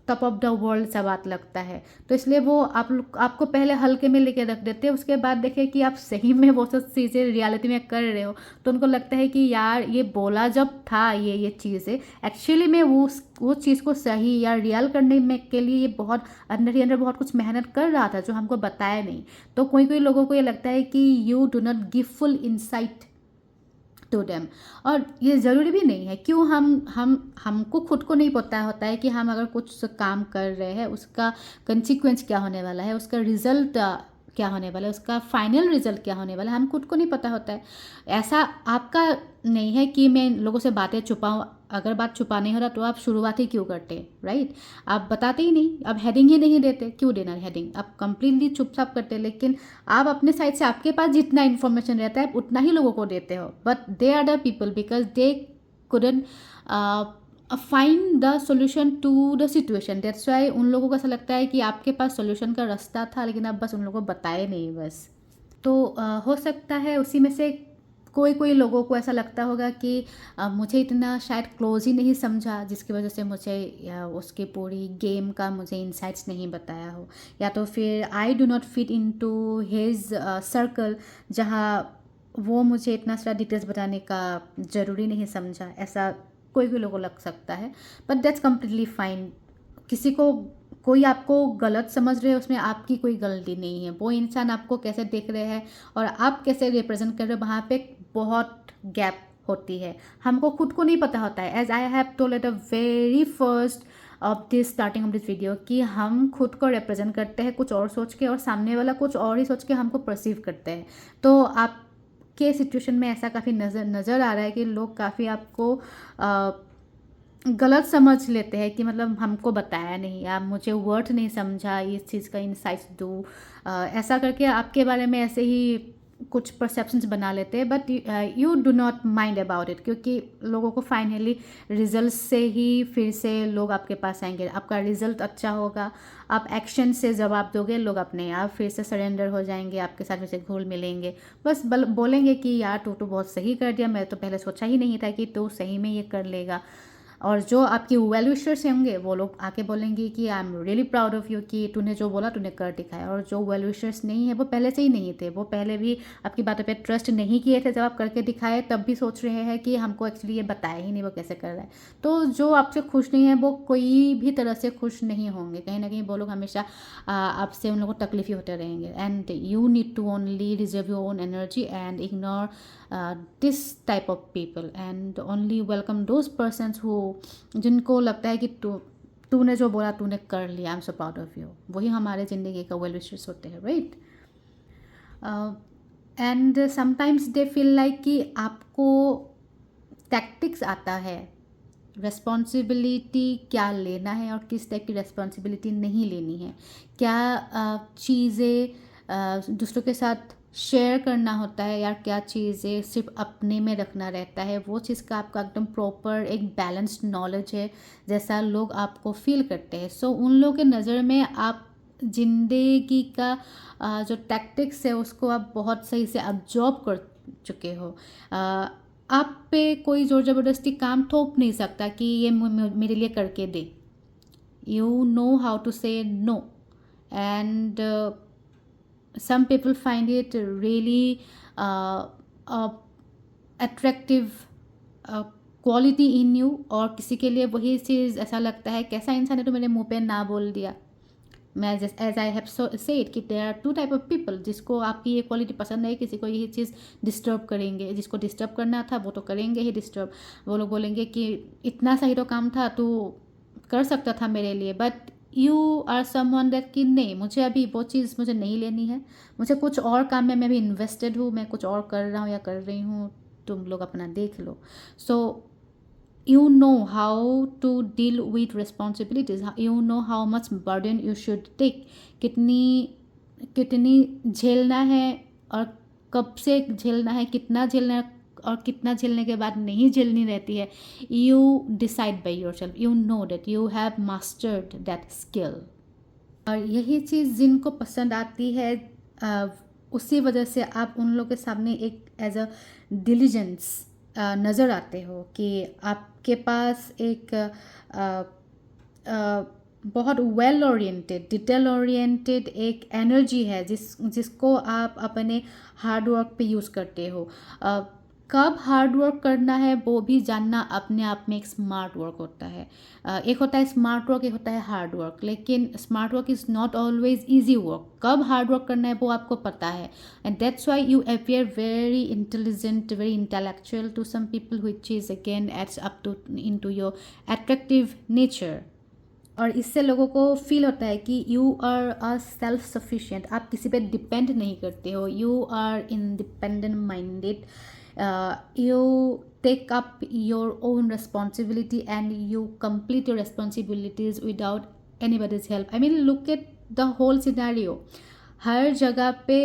टॉप ऑफ द वर्ल्ड सा बात लगता है। तो इसलिए वो आपको पहले हल्के में लेके रख देते हैं, उसके बाद देखे कि आप सही में वो सब चीज़ें रियलिटी में कर रहे हो, तो उनको लगता है कि यार ये बोला जब था ये चीज़ें एक्चुअली में वो चीज़ को सही या रियल करने में के लिए ये बहुत अंदर ही अंदर बहुत कुछ मेहनत कर रहा था जो हमको बताया नहीं। तो कोई कोई लोगों को ये लगता है कि you do not give full insight to them. और ये ज़रूरी भी नहीं है। क्यों हमको खुद को नहीं पता होता है कि हम अगर कुछ काम कर रहे हैं उसका कंसिक्वेंस क्या होने वाला है, उसका रिजल्ट क्या होने वाला है, उसका फाइनल रिजल्ट क्या होने वाला है, हम खुद को नहीं पता होता है। ऐसा आपका नहीं है कि मैं लोगों से बातें छुपाऊँ। अगर बात छुपाने हो रहा तो आप शुरुआत ही क्यों करते, राइट? आप बताते ही नहीं, आप हेडिंग ही नहीं देते, क्यों देना हेडिंग? आप कंप्लीटली चुपचाप करते, लेकिन आप अपने साइड से आपके पास जितना इन्फॉर्मेशन रहता है उतना ही लोगों को देते हो। But they are the people because they couldn't find the solution to the situation. That's why उन लोगों को ऐसा लगता है कि आपके पास सोल्यूशन का रास्ता था, लेकिन आप बस उन लोगों को बताए नहीं बस। तो हो सकता है उसी में से कोई कोई लोगों को ऐसा लगता होगा कि मुझे इतना शायद क्लोज ही नहीं समझा, जिसकी वजह से मुझे उसकी पूरी गेम का मुझे इंसाइट्स नहीं बताया हो, या तो फिर I do not fit in to his circle, जहाँ वो मुझे इतना सारा डिटेल्स बताने का ज़रूरी नहीं समझा। ऐसा कोई कोई लोगों को लग सकता है, बट दैट्स कम्प्लीटली फाइन। किसी को कोई आपको गलत समझ रहे हैं, उसमें आपकी कोई गलती नहीं है। वो इंसान आपको कैसे देख रहे हैं और आप कैसे रिप्रेजेंट कर रहे हो, वहाँ पे बहुत गैप होती है। हमको खुद को नहीं पता होता है। As I have told at the very first of this starting of this video कि हम खुद को रिप्रेजेंट करते हैं कुछ और सोच के, और सामने वाला कुछ और ही सोच के हमको परसीव करते हैं। तो आप के सिचुएशन में ऐसा काफ़ी नज़र आ रहा है कि लोग काफ़ी आपको गलत समझ लेते हैं कि मतलब हमको बताया नहीं, आप मुझे वर्ड नहीं समझा, इस चीज़ का इंसाइट्स दो, ऐसा करके आपके बारे में ऐसे ही कुछ परसेप्शंस बना लेते हैं। But you do not mind about it, क्योंकि लोगों को फाइनली रिजल्ट से ही फिर से लोग आपके पास आएंगे। आपका रिजल्ट अच्छा होगा, आप एक्शन से जवाब दोगे, लोग अपने आप फिर से सरेंडर हो जाएंगे, आपके साथ वैसे घुल मिलेंगे, बस बोलेंगे कि यार तू बहुत सही कर दिया, मैं तो पहले सोचा ही नहीं था कि तू सही में ये कर लेगा। और जो आपके वेल विशर्स होंगे वो लोग आके बोलेंगे कि I am really proud of you कि तूने जो बोला तूने कर दिखाया। और जो वेल विशर्स नहीं है वो पहले से ही नहीं थे, वो पहले भी आपकी बातों पे ट्रस्ट नहीं किए थे, जब आप करके दिखाए तब भी सोच रहे हैं कि हमको एक्चुअली ये बताया ही नहीं वो कैसे कर रहा है। तो जो आपसे खुश नहीं है वो कोई भी तरह से खुश नहीं होंगे, कहीं ना कहीं वो लोग हमेशा आपसे उन लोगों को तकलीफ ही होते रहेंगे। And you need to only reserve your own energy and ignore this type of people and only welcome those persons who जिनको लगता है कि तूने जो बोला तूने कर लिया, I am so proud of you. वही हमारे ज़िंदगी का वेल विशर्स होते हैं, right? And sometimes they feel like कि आपको टैक्टिक्स आता है, रिस्पॉन्सिबिलिटी क्या लेना है और किस टाइप की रिस्पॉन्सिबिलिटी नहीं लेनी है, क्या चीज़ें दूसरों के साथ शेयर करना होता है, या क्या चीज़ें सिर्फ अपने में रखना रहता है, वो चीज़ का आपका एकदम प्रॉपर एक बैलेंस्ड नॉलेज है, जैसा लोग आपको फील करते हैं। सो उन लोगों के नज़र में आप ज़िंदगी का जो टैक्टिक्स है उसको आप बहुत सही से अब्जॉर्ब कर चुके हो। आप पे कोई ज़ोर ज़बरदस्ती काम थोप नहीं सकता कि ये मेरे लिए करके दे। You know how to say no, and some people find it really attractive quality in you, और किसी के लिए वही चीज़ ऐसा लगता है कैसा इंसान है तो मेरे मुंह पे ना बोल दिया। मैं एज आई हैव सेड कि there are two type of people, जिसको आपकी ये क्वालिटी पसंद है, किसी को यही चीज़ डिस्टर्ब करेंगे, जिसको डिस्टर्ब करना था वो तो करेंगे ही डिस्टर्ब। वो लोग बोलेंगे कि इतना सही तो काम था, तू कर सकता था मेरे लिए, but you are someone that कि नहीं, मुझे अभी वो चीज़ मुझे नहीं लेनी है, मुझे कुछ और काम में मैं भी इन्वेस्टेड हूँ, मैं कुछ और कर रहा हूँ या कर रही हूँ, तुम लोग अपना देख लो। सो you know how to deal with responsibilities, you know how much burden you should take, कितनी कितनी झेलना है और कब से झेलना है, कितना झेलना है और कितना झेलने के बाद नहीं झेलनी रहती है। You decide by your self, you know that you have mastered that skill. और यही चीज़ जिनको पसंद आती है, उसी वजह से आप उन लोगों के सामने एक एज अ डिलीजेंस नज़र आते हो कि आपके पास एक बहुत वेल ओरिएंटेड, डिटेल ओरिएंटेड एक एनर्जी है जिसको आप अपने हार्ड वर्क पे यूज़ करते हो। कब हार्ड वर्क करना है वो भी जानना अपने आप में एक स्मार्ट वर्क होता है। एक होता है स्मार्ट वर्क, एक होता है हार्ड वर्क, लेकिन smart work is not always easy work. कब हार्ड वर्क करना है वो आपको पता है, and that's why you appear very intelligent, very intellectual to some people, which is again adds up to in to your attractive nature. और इससे लोगों को फील होता है कि you are a self sufficient, आप किसी पे डिपेंड नहीं करते हो, you are independent minded, you take up your own responsibility and you complete your responsibilities without anybody's help. I mean, look at the whole scenario. हर जगह पे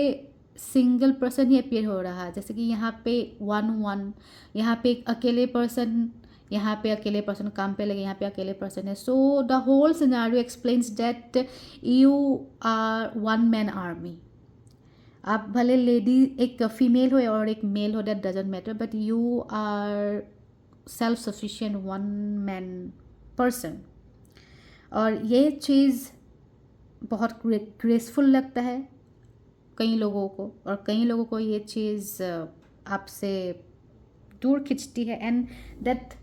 सिंगल पर्सन ही अपीयर हो रहा है, जैसे कि यहाँ पे 1-1, यहाँ पे एक अकेले पर्सन, यहाँ पे अकेले पर्सन काम पे लगे, यहाँ पे अकेले पर्सन है। So the whole scenario explains that you are one man army. आप भले लेडी एक फीमेल हो और एक मेल हो, that doesn't matter, but you are self sufficient one man person. और ये चीज़ बहुत ग्रेसफुल लगता है कई लोगों को, और कई लोगों को ये चीज़ आपसे दूर खींचती है, and that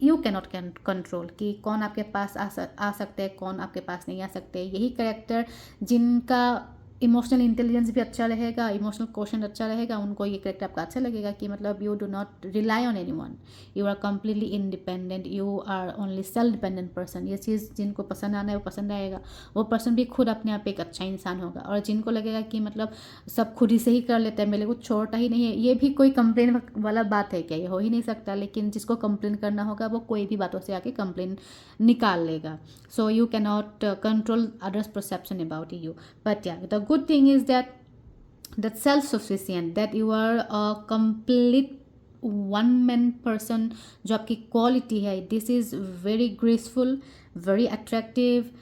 you cannot control कि कौन आपके पास आ सकते हैं, कौन आपके पास नहीं आ सकते। यही कैरेक्टर जिनका इमोशनल इंटेलिजेंस भी अच्छा रहेगा, इमोशनल क्वेश्चन अच्छा रहेगा, उनको ये करेक्ट आपका अच्छा लगेगा कि मतलब you do not rely on anyone, you are completely independent, you are only self dependent person. ये चीज़ जिनको पसंद आना है वो पसंद आएगा, वो पर्सन भी खुद अपने आप एक अच्छा इंसान होगा। और जिनको लगेगा कि मतलब सब खुद ही से ही कर लेता है, मेरे को छोड़ता ही नहीं है, ये भी कोई कंप्लेन वाला बात है क्या? ये हो ही नहीं सकता। लेकिन जिसको कंप्लेन करना होगा वो कोई भी बातों से आके कंप्लेन निकाल लेगा। So you can not control others perception about you, but या the good thing is that self-sufficient, that you are a complete one man person, जो आपकी क्वालिटी है, this is very graceful, very attractive,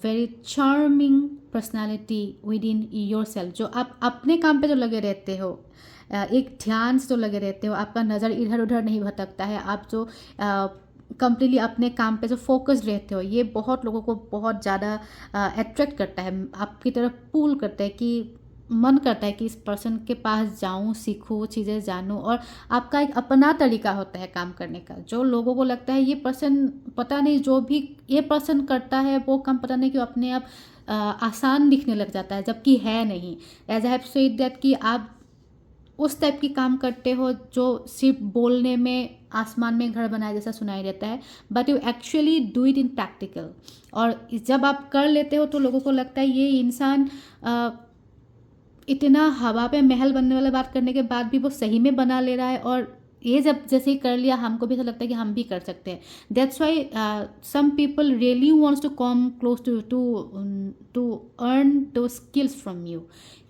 very charming personality within yourself। जो आप अपने काम पे जो लगे रहते हो, एक ध्यान से जो लगे रहते हो, आपका नज़र इधर उधर नहीं भटकता है, आप जो कंप्लीटली अपने काम पे जो फोकस्ड रहते हो, ये बहुत लोगों को बहुत ज़्यादा अट्रैक्ट करता है, आपकी तरफ पुल करता है कि मन करता है कि इस पर्सन के पास जाऊं, सीखूं, चीज़ें जानूं। और आपका एक अपना तरीका होता है काम करने का, जो लोगों को लगता है ये पर्सन पता नहीं, जो भी ये पर्सन करता है वो काम पता नहीं क्यों अपने आप आसान दिखने लग जाता है, जबकि है नहीं। As I have said that कि आप उस टाइप की काम करते हो जो सिर्फ बोलने में आसमान में घर बनाए जैसा सुनाई देता है, but you actually do it in practical. और जब आप कर लेते हो तो लोगों को लगता है ये इंसान इतना हवा पे महल बनने वाला बात करने के बाद भी वो सही में बना ले रहा है, और ये जब जैसे ही कर लिया हमको भी ऐसा लगता है कि हम भी कर सकते हैं. That's why some people really wants to come close to earn those skills from you,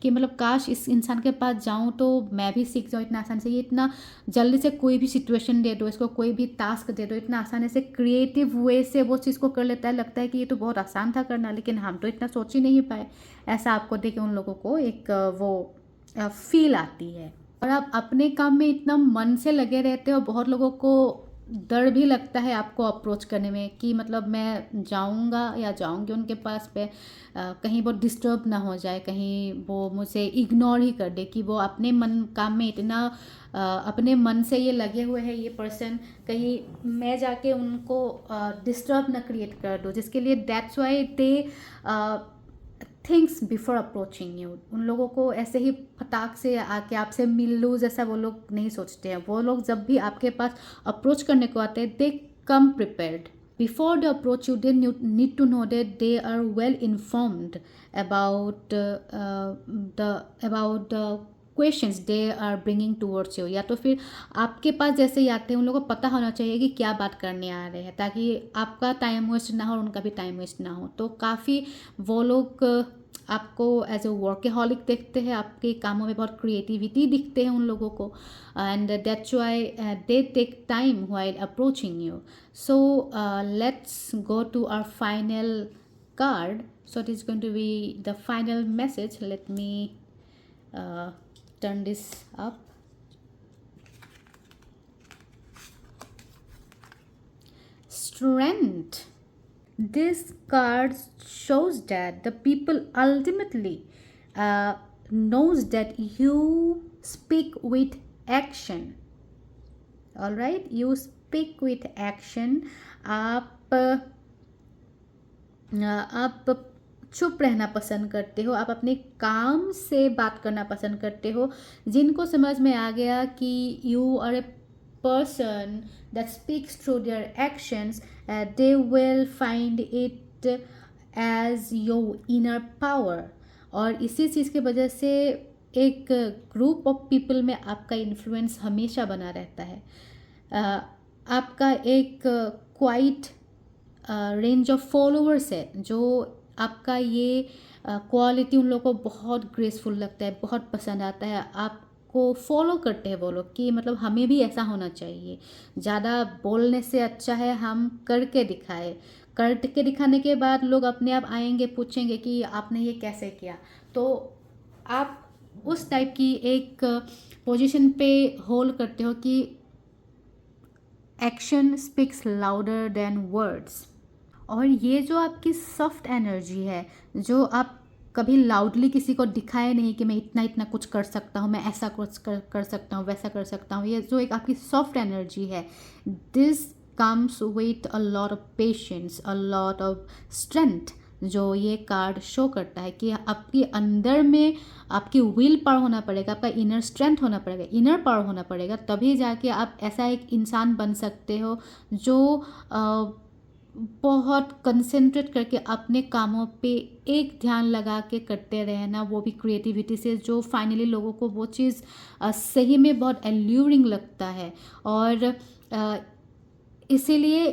कि मतलब काश इस इंसान के पास जाऊं तो मैं भी सीख जाऊं इतना आसानी से. ये इतना जल्दी से कोई भी सिचुएशन दे दो, इसको कोई भी टास्क दे दो, इतना आसानी से क्रिएटिव वे से वो चीज़ को कर लेता है. लगता है कि ये तो बहुत आसान था करना, लेकिन हम तो इतना सोच ही नहीं पाए. ऐसा आपको देख के उन लोगों को एक वो फील आती है. और आप अपने काम में इतना मन से लगे रहते हो, बहुत लोगों को डर भी लगता है आपको अप्रोच करने में कि मतलब मैं जाऊंगा या जाऊंगी उनके पास पे, कहीं वो डिस्टर्ब ना हो जाए, कहीं वो मुझे इग्नोर ही कर दे, कि वो अपने मन काम में इतना अपने मन से ये लगे हुए हैं ये पर्सन, कहीं मैं जाके उनको डिस्टर्ब ना क्रिएट कर दूँ, जिसके लिए that's why they things before approaching you. उन लोगों को ऐसे ही फटाक से आके आपसे मिल लूँ जैसा वो लोग नहीं सोचते हैं. वो लोग जब भी आपके पास अप्रोच करने को आते हैं, दे कम prepared. Before the approach, you did need to know that they are well informed about the questions they are bringing towards you. या तो फिर आपके पास जैसे ही आते हैं उन लोगों को पता होना चाहिए कि क्या बात करने आ रहे हैं, ताकि आपका टाइम वेस्ट ना हो और उनका भी टाइम वेस्ट ना हो. तो काफ़ी वो लोग आपको एज ए वर्केहॉलिक देखते हैं, आपके कामों में बहुत क्रिएटिविटी दिखते हैं उन लोगों को, and that's why they take time while approaching you. So let's go to our final card. So it is going to be the final message. Let me turn this up. Strength. This card shows that the people ultimately knows that you speak with action. All right, you speak with action. आप चुप रहना पसंद करते हो, आप अपने काम से बात करना पसंद करते हो. जिनको समझ में आ गया कि you are a person that speaks through their actions, they will find it as your inner power. और इसी चीज़ की वजह से एक ग्रुप ऑफ पीपल में आपका इन्फ्लुएंस हमेशा बना रहता है. आपका एक क्वाइट रेंज ऑफ फॉलोअर्स है, जो आपका ये क्वालिटी उन लोगों को बहुत ग्रेसफुल लगता है, बहुत पसंद आता है. आपको फॉलो करते हैं वो लोग कि मतलब हमें भी ऐसा होना चाहिए. ज़्यादा बोलने से अच्छा है हम करके दिखाए. करके दिखाने के बाद लोग अपने आप आएंगे, पूछेंगे कि आपने ये कैसे किया. तो आप उस टाइप की एक पोजीशन पे होल्ड करते हो कि action speaks louder than words. और ये जो आपकी सॉफ्ट एनर्जी है, जो आप कभी लाउडली किसी को दिखाए नहीं कि मैं इतना इतना कुछ कर सकता हूँ, मैं ऐसा कुछ कर सकता हूँ, वैसा कर सकता हूँ, ये जो एक आपकी सॉफ्ट एनर्जी है, this comes with a lot of patience, a lot of strength. जो ये कार्ड शो करता है कि आपके अंदर में आपकी विल पावर होना पड़ेगा, आपका इनर स्ट्रेंथ होना पड़ेगा, इनर पावर होना पड़ेगा, तभी जाके आप ऐसा एक इंसान बन सकते हो जो बहुत कंसंट्रेट करके अपने कामों पे एक ध्यान लगा के करते रहना, वो भी क्रिएटिविटी से, जो फाइनली लोगों को वो चीज़ सही में बहुत एल्यूरिंग लगता है. और इसीलिए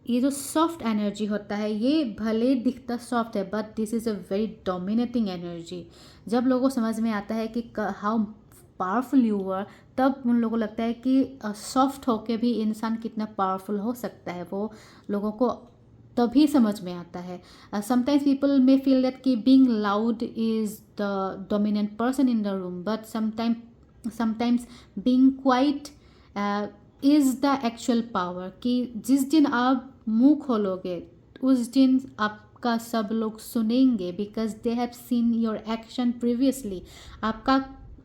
ये जो सॉफ्ट एनर्जी होता है, ये भले दिखता सॉफ्ट है, but this is a very dominating energy. जब लोगों को समझ में आता है कि हाउ पावरफुल यू आर, तब उन लोगों को लगता है कि सॉफ्ट होके भी इंसान कितना पावरफुल हो सकता है. वो लोगों को तभी समझ में आता है. Sometimes people may feel that कि being loud is the dominant person in the room, but sometimes being quiet is the actual power. कि जिस दिन आप मुंह खोलोगे उस दिन आपका सब लोग सुनेंगे, because they have seen your action previously.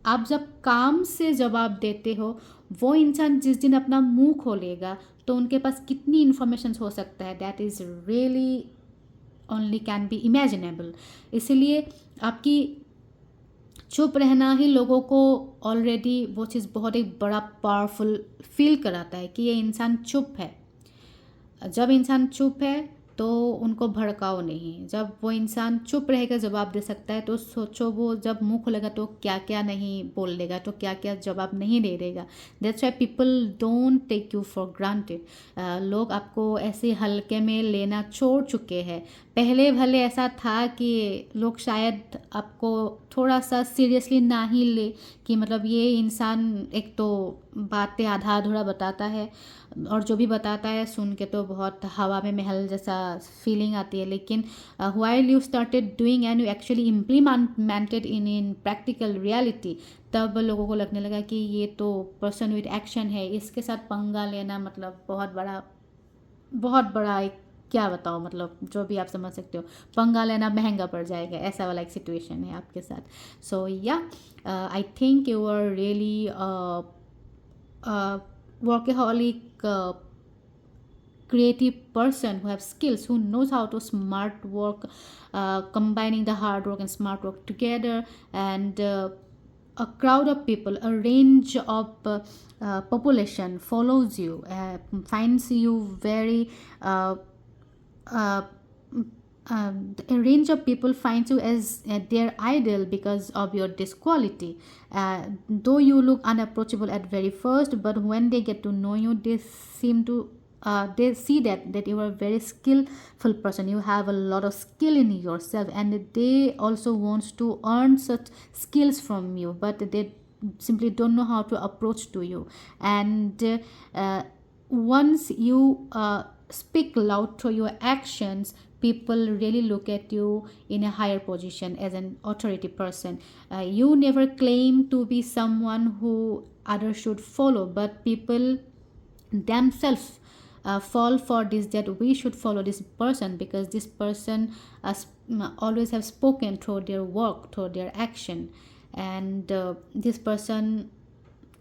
आप जब काम से जवाब देते हो, वो इंसान जिस दिन अपना मुंह खोलेगा तो उनके पास कितनी इन्फॉर्मेशन हो सकता है, that is really only can be imaginable. इसलिए आपकी चुप रहना ही लोगों को ऑलरेडी वो चीज़ बहुत एक बड़ा पावरफुल फील कराता है कि ये इंसान चुप है. जब इंसान चुप है तो उनको भड़काओ नहीं। जब वो इंसान चुप रहेगा, जवाब दे सकता है, तो सोचो वो जब मुँह खोलेगा तो क्या क्या नहीं बोल देगा, तो क्या क्या जवाब नहीं दे देगा। That's why people don't take you for granted. लोग आपको ऐसे हल्के में लेना छोड़ चुके हैं। पहले भले ऐसा था कि लोग शायद आपको थोड़ा सा सीरियसली ना ही ले, कि मतलब ये इंसान एक तो बातें आधा अधूरा बताता है, और जो भी बताता है सुन के तो बहुत हवा में महल जैसा फीलिंग आती है। लेकिन while you started doing and you actually implemented in practical reality, तब लोगों को लगने लगा कि ये तो पर्सन विद एक्शन है, इसके साथ पंगा लेना मतलब बहुत बड़ा एक, क्या बताओ, मतलब जो भी आप समझ सकते हो, पंगा लेना महंगा पड़ जाएगा, ऐसा वाला एक सिचुएशन है आपके साथ। So yeah I think you are really workaholic, creative person who have skills, who knows how to smart work, combining the hard work and smart work together. And a crowd of people, a range of population follows you, finds you very uh, a range of people finds you as their idol because of your this quality. Though you look unapproachable at very first, but when they get to know you, they seem to they see that you are a very skillful person. You have a lot of skill in yourself, and they also wants to earn such skills from you, but they simply don't know how to approach to you. And once you speak loud through your actions, people really look at you in a higher position as an authority person. You never claim to be someone who others should follow, but people themselves fall for this, that we should follow this person because this person always have spoken through their work, through their action. And this person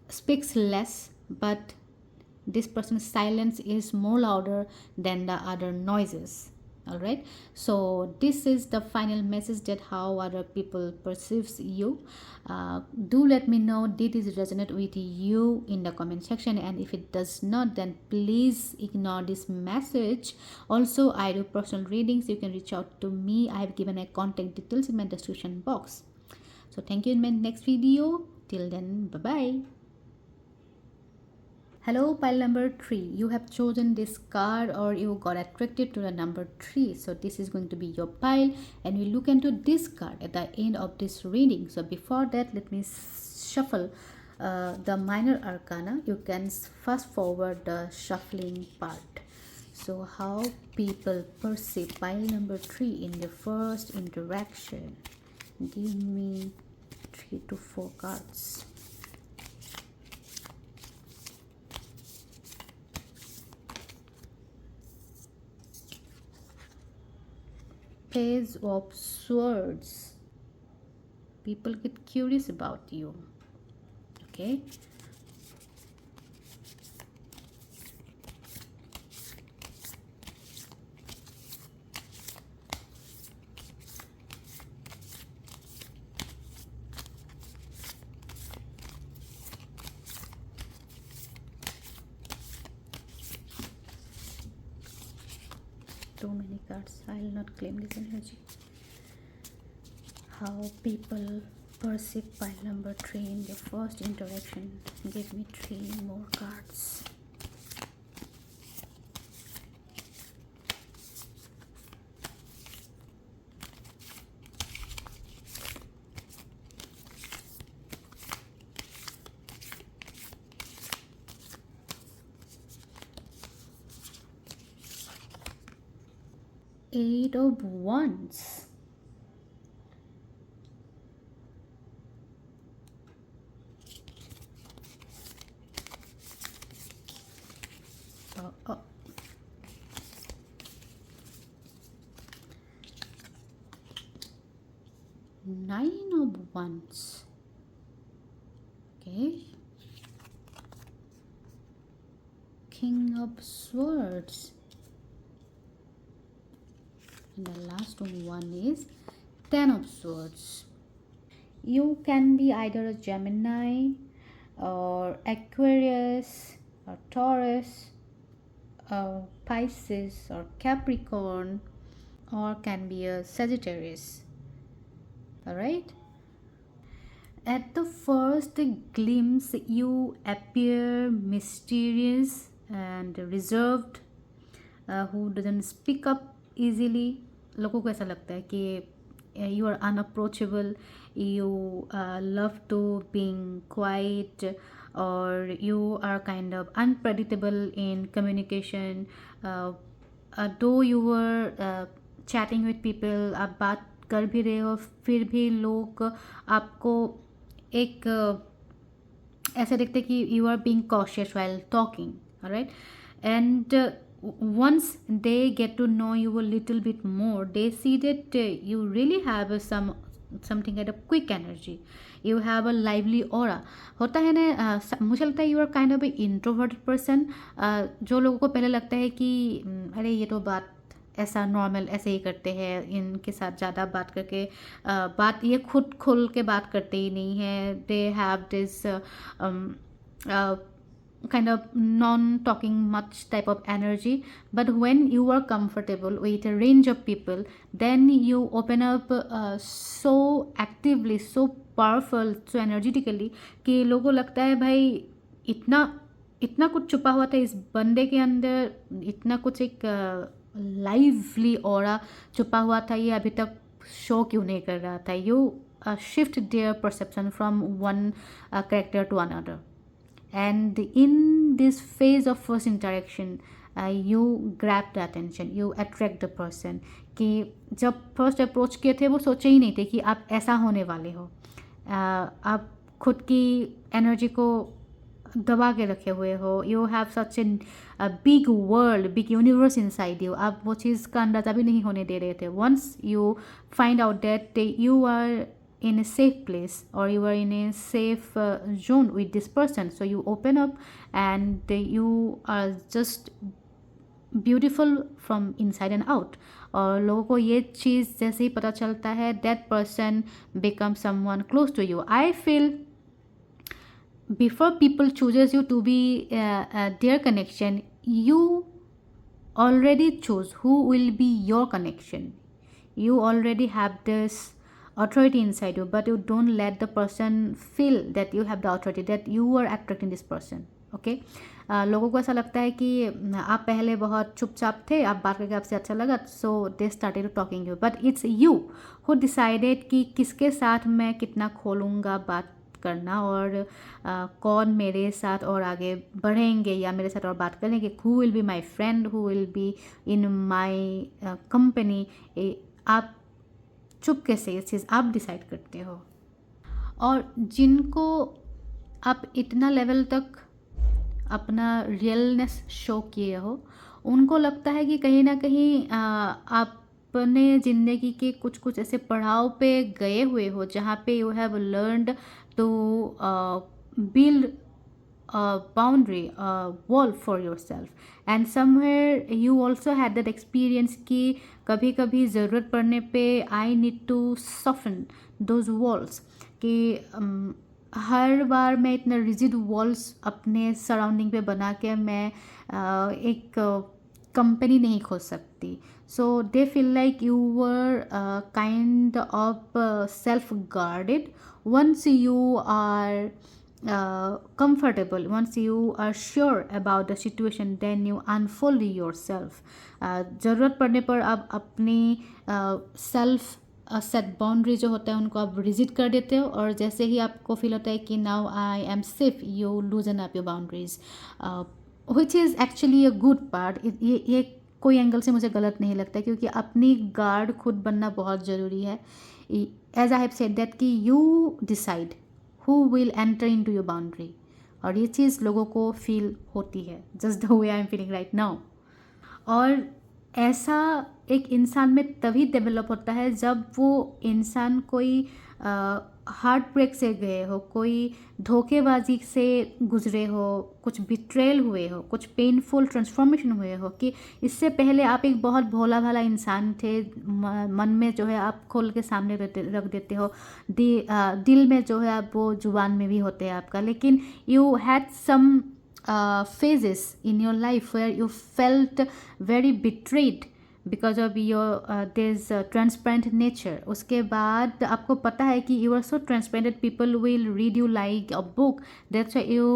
speaks less, but this person's silence is more louder than the other noises. All right, so this is the final message, that how other people perceives you. Do let me know, did this resonate with you in the comment section, and if it does not, then please ignore this message. Also, I do personal readings. You can reach out to me. I have given a contact details in my description box. So thank you in my next video. Till then, bye bye. Hello, pile number 3. You have chosen this card, or you got attracted to the number 3. So this is going to be your pile, and we look into this card at the end of this reading. So before that, let me shuffle the minor arcana. You can fast forward the shuffling part. So how people perceive pile number 3 in the first interaction. Give me 3 to 4 cards. Page of Swords. People get curious about you. Okay. Too many cards. I will not claim this energy. How people perceive pile number 3 in the first interaction. Give me 3 more cards. Eight of Wands. Oh. Nine of Wands. Okay. King of Swords. And the last one is Ten of Swords. You can be either a Gemini or Aquarius or Taurus Pisces or Capricorn, or can be a Sagittarius. Alright? At the first glimpse, you appear mysterious and reserved, who doesn't speak up easily. लोगों को ऐसा लगता है कि you are unapproachable, you love to being quiet, or you are kind of unpredictable in communication. Though you were chatting with people, आप बात कर भी रहे हो, फिर भी लोग आपको एक ऐसे देखते कि you are being cautious while talking, right? And once they get to know you a little bit more, they see that you really have something like a quick energy, you have a lively aura. होता है ना, मुझे लगता है you are kind of a introverted person, जो लोगों को पहले लगता है कि अरे ये तो बात ऐसा नॉर्मल ऐसे ही करते हैं, इनके साथ ज़्यादा बात करके बात ये खुद खुल के बात करते ही नहीं है, they have this kind of non-talking much type of energy. But when you are comfortable with a range of people, then you open up so actively, so powerful, so energetically कि लोगों को लगता है भाई इतना इतना कुछ छुपा हुआ था इस बंदे के अंदर, इतना कुछ एक लाइवली ऑरा छुपा हुआ था, ये अभी तक शो क्यों नहीं कर रहा था. You shift their perception from one character to another. And in this phase of first interaction, you grab the attention, you attract the person. कि जब फर्स्ट अप्रोच किए थे वो सोचे ही नहीं थे कि आप ऐसा होने वाले हो. आप खुद की एनर्जी को दबा के रखे हुए हो. You have such a big world, big universe inside you. आप वो चीज़ का अंदाज़ा भी नहीं होने दे रहे थे. Once you find out that you are in a safe place, or you are in a safe zone with this person, so you open up and you are just beautiful from inside and out. और लोगों को ये चीज़ जैसे ही पता चलता है, that person becomes someone close to you. I feel before people chooses you to be their connection, you already choose who will be your connection. You already have this authority inside you, but you don't let the person feel that you have the authority, that you are attracting this person. Okay? लोगों को ऐसा लगता है कि आप पहले बहुत चुपचाप थे, आप बात करके आपसे अच्छा लगा, so they started talking you, but it's you who decided कि किसके साथ मैं कितना खोलूँगा बात करना, और कौन मेरे साथ और आगे बढ़ेंगे या मेरे साथ और बात करेंगे, who will be my friend, who will be in my company. आप चुपके से ये चीज़ आप डिसाइड करते हो. और जिनको आप इतना लेवल तक अपना रियलनेस शो किए हो, उनको लगता है कि कहीं ना कहीं आपने ज़िंदगी के कुछ कुछ ऐसे पड़ाव पे गए हुए हो जहाँ पे you have learned to build boundary, wall for yourself, and somewhere you also had that experience कि कभी कभी ज़रूरत पड़ने पे I need to soften those walls, कि हर बार मैं इतना रिजिड वॉल्स अपने सराउंडिंग पे बना के मैं एक कंपनी नहीं खोल सकती. So they feel like you were kind of self guarded. Once you are comfortable, once you are sure about the situation, then you unfold yourself. ज़रूरत पड़ने पर आप अपनी सेल्फ सेट बाउंड्री जो होता है उनको आप रिजिड कर देते हो, और जैसे ही आपको फील होता है कि now I am safe, you लूजन up your boundaries, which is actually a good part. ये कोई एंगल से मुझे गलत नहीं लगता, क्योंकि अपनी गार्ड खुद बनना बहुत ज़रूरी है. As I have said that कि you decide who will enter into your boundary, और ये चीज़ लोगों को फील होती है, just the way I am feeling right now. और ऐसा एक इंसान में तभी डेवलप होता है जब वो इंसान कोई हार्ट ब्रेक से गए हो, कोई धोखेबाजी से गुजरे हो, कुछ बिट्रेल हुए हो, कुछ पेनफुल ट्रांसफॉर्मेशन हुए हो, कि इससे पहले आप एक बहुत भोला भाला इंसान थे, मन में जो है आप खोल के सामने रख देते हो, दिल में जो है आप वो जुबान में भी होते हैं आपका, लेकिन you had some phases in your life where you felt very betrayed because of your this transparent nature. उसके बाद आपको पता है कि you are so transparent that people will read you like a book. That's why you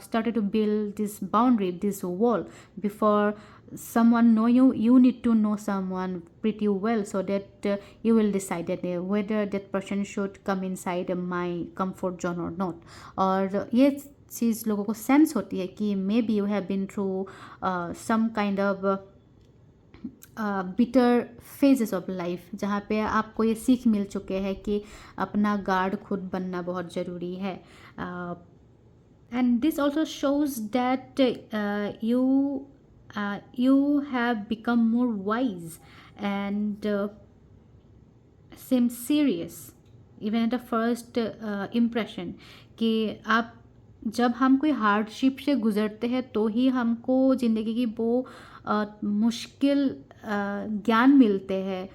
started to build this boundary, this wall. Before someone know you, you need to know someone pretty well so that you will decide that whether that person should come inside my comfort zone or not. और ये चीज़ लोगों को सेंस होती है कि maybe you have been through some kind of bitter phases of life, जहाँ पे आपको ये सीख मिल चुके हैं कि अपना गार्ड खुद बनना बहुत ज़रूरी है. And this also shows that you have become more wise and seem serious even at the first impression. कि आप जब हम कोई हार्डशिप से गुज़रते हैं तो ही हमको ज़िंदगी की वो मुश्किल ज्ञान मिलते हैं,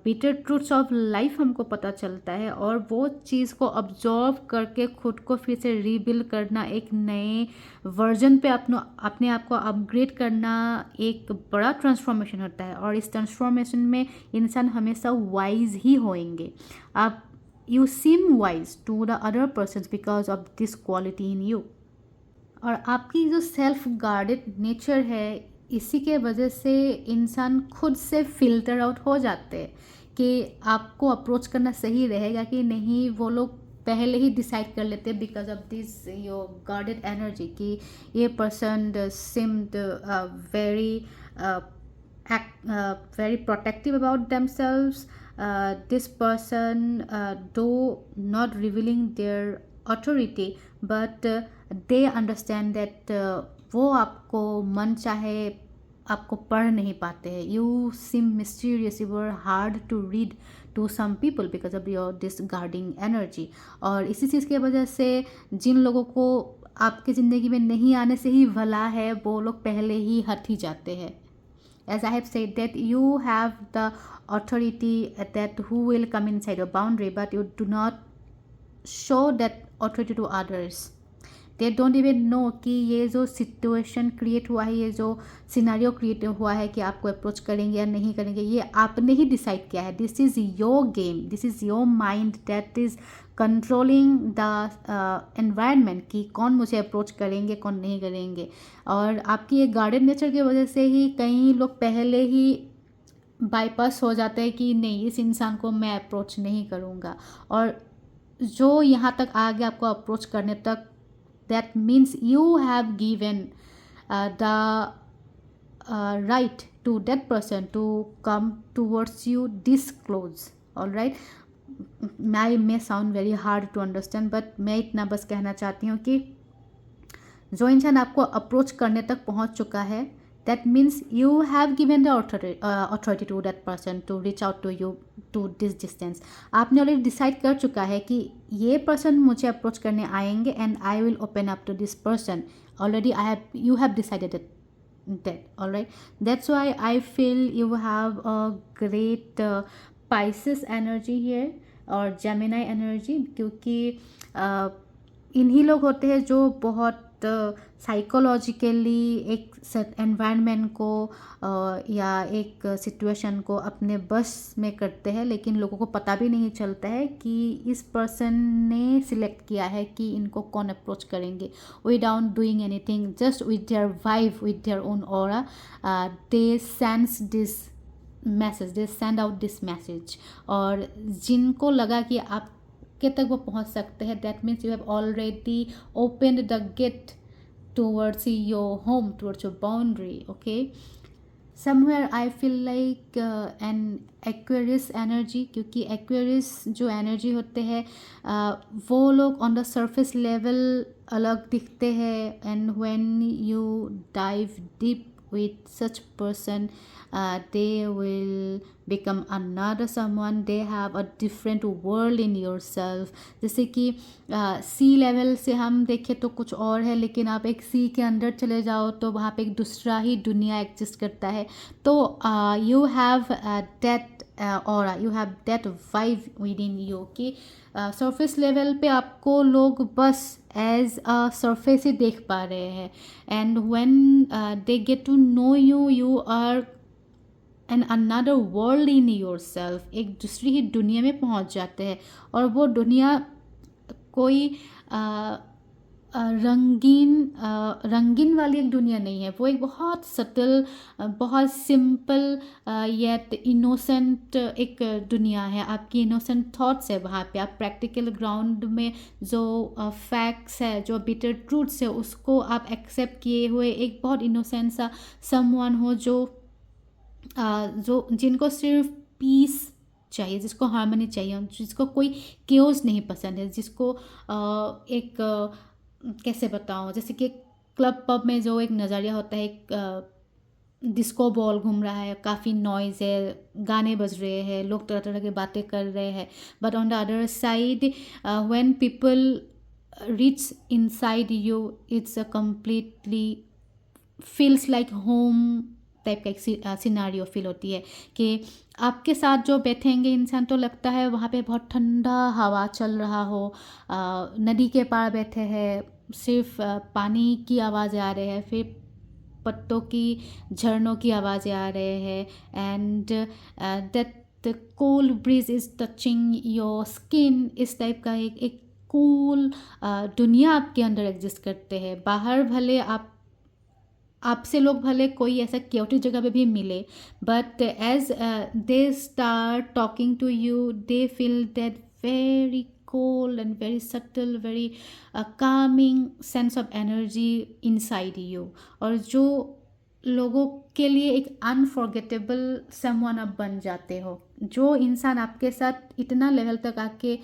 बिटर ट्रूथ्स ऑफ लाइफ हमको पता चलता है, और वो चीज़ को ऑब्जॉर्व करके खुद को फिर से रीबिल्ड करना, एक नए वर्जन पे अपने आप को अपग्रेड करना एक बड़ा ट्रांसफॉर्मेशन होता है. और इस ट्रांसफॉर्मेशन में इंसान हमेशा वाइज ही होएंगे. आप you seem wise to the other persons because of this quality in you. और आपकी जो सेल्फ गार्डेड नेचर है, इसी के वजह से इंसान खुद से फिल्टर आउट हो जाते हैं कि आपको अप्रोच करना सही रहेगा कि नहीं. वो लोग पहले ही डिसाइड कर लेते हैं because of this your guarded energy कि ये person seemed very protective about themselves. This person though not revealing their authority but they understand that वो आपको मन चाहे आपको पढ़ नहीं पाते हैं. You seem mysterious, you are hard to read to some people because of your this guarding energy. और इसी चीज़ की वजह से जिन लोगों को आपके ज़िंदगी में नहीं आने से ही भला है, वो लोग पहले ही हट ही जाते हैं. As I have said that you have the authority that who will come inside your boundary, but you do not show that authority to others. They don't even know कि ये जो सिचुएशन क्रिएट हुआ है, ये जो सिनारियो क्रिएट हुआ है कि आपको अप्रोच करेंगे या नहीं करेंगे, ये आपने ही डिसाइड किया है. This is your game, this is your mind that is controlling the environment कि कौन मुझे अप्रोच करेंगे कौन नहीं करेंगे. और आपकी ये गार्डन नेचर की वजह से ही कई लोग पहले ही बाईपास हो जाते हैं कि नहीं, इस इंसान को मैं अप्रोच नहीं करूँगा. और जो यहाँ तक आ गया आपको अप्रोच करने तक, that means you have given the right to that person to come towards you this close. all right, may sound very hard to understand but मैं इतना बस कहना चाहती हूँ कि जो इंसान आपको अप्रोच करने तक पहुँच चुका है, that means you have given the authority to that person to reach out to you to this distance. आपने ऑलरेडी डिसाइड कर चुका है कि ये पर्सन मुझे अप्रोच करने आएंगे and I will open up to this person. Already you have decided that. all right, that's why I feel you have a great Pisces energy here और Gemini energy, क्योंकि इन्हीं लोग होते हैं जो बहुत साइकोलॉजिकली एक एनवायरनमेंट को या एक सिचुएशन को अपने बस में करते हैं, लेकिन लोगों को पता भी नहीं चलता है कि इस पर्सन ने सिलेक्ट किया है कि इनको कौन अप्रोच करेंगे. Without doing anything, just with their vibe, with their own aura, they sense this message, they send out this message. और जिनको लगा कि आप के तक वो पहुंच सकते हैं, that means you have already opened the gate towards your home, towards your boundary. Okay, somewhere I feel like an Aquarius energy, क्योंकि एक्वेरियस जो एनर्जी होते हैं वो लोग ऑन द सरफेस लेवल अलग दिखते हैं, and when you dive deep with such person, they will become another someone. They have a different world in yourself. जैसे कि सी लेवल से हम देखें तो कुछ और है, लेकिन आप एक सी के अंदर चले जाओ तो वहाँ पे एक दूसरा ही दुनिया एग्जिस्ट करता है. तो you have that aura, you have that vibe with in you कि सरफेस लेवल पे आपको लोग बस एज अ सरफेस ही देख पा रहे हैं, and when they get to know you, you are an another world in yourself, एक दूसरी ही दुनिया में पहुंच जाते हैं। और वो दुनिया कोई रंगीन वाली एक दुनिया नहीं है, वो एक बहुत सटल, बहुत सिंपल येट इनोसेंट एक दुनिया है। आपकी इनोसेंट थॉट्स है वहाँ पे, आप प्रैक्टिकल ग्राउंड में जो फैक्ट्स है, जो बिटर ट्रूथ्स है, उसको आप एक्सेप्ट किए हुए एक बहुत इनोसेंट सा समवन हो, जो जिनको सिर्फ पीस चाहिए, जिसको हार्मनी चाहिए, जिसको कोई केओस नहीं पसंद है, जिसको एक कैसे बताऊँ, जैसे कि क्लब पब में जो एक नज़रिया होता है, एक डिस्को बॉल घूम रहा है, काफ़ी नॉइज़ है, गाने बज रहे हैं, लोग तरह तरह की बातें कर रहे हैं, but on the other side when people reach inside you, it's a completely feels like home type का एक सिनारियो फील होती है कि आपके साथ जो बैठेंगे इंसान, तो लगता है वहाँ पे बहुत ठंडा हवा चल रहा हो, नदी के पार बैठे हैं, सिर्फ पानी की आवाज़ें आ रहे हैं, फिर पत्तों की, झरनों की आवाज़ें आ रहे हैं, and that the cold bridge is touching your skin, इस टाइप का एक कूल दुनिया आपके अंदर एग्जिस्ट करते हैं। बाहर भले आपसे लोग भले कोई ऐसा क्योटी जगह पे भी मिले, but as they start talking to you, they feel that very cold and very subtle, very calming sense of energy inside you, और जो लोगों के लिए एक अनफॉरगेटेबल समवन आप बन जाते हो। जो इंसान आपके साथ इतना लेवल तक आके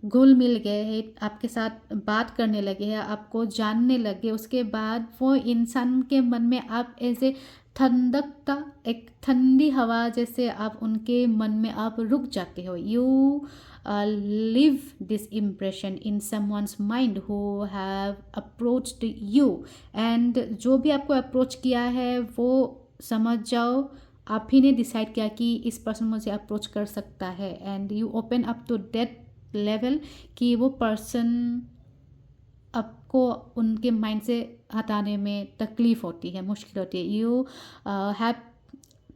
घुल मिल गए हैं, आपके साथ बात करने लगे हैं, आपको जानने लगे, उसके बाद वो इंसान के मन में आप ऐसे ठंडकता, एक ठंडी हवा जैसे आप उनके मन में आप रुक जाते हो। You live this impression in someone's mind who have approached you, and जो भी आपको अप्रोच किया है वो समझ जाओ आप ही ने डिसाइड किया कि इस पर्सन मुझे अप्रोच कर सकता है, and you open up to that level कि वो पर्सन आपको उनके माइंड से हटाने में तकलीफ़ होती है, मुश्किल होती है। You have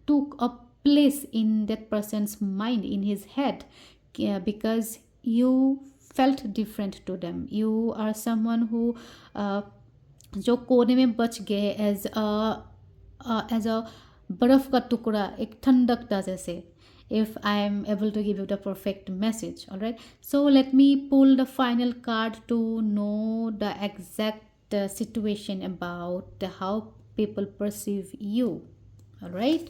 to a place in that person's mind, in his head, because you felt different to them. You are someone who जो कोने में बच गए एज अ बर्फ़ का टुकड़ा, एक ठंडकता जैसे, if I am able to give you the perfect message. All right, so let me pull the final card to know the exact situation about how people perceive you. All right,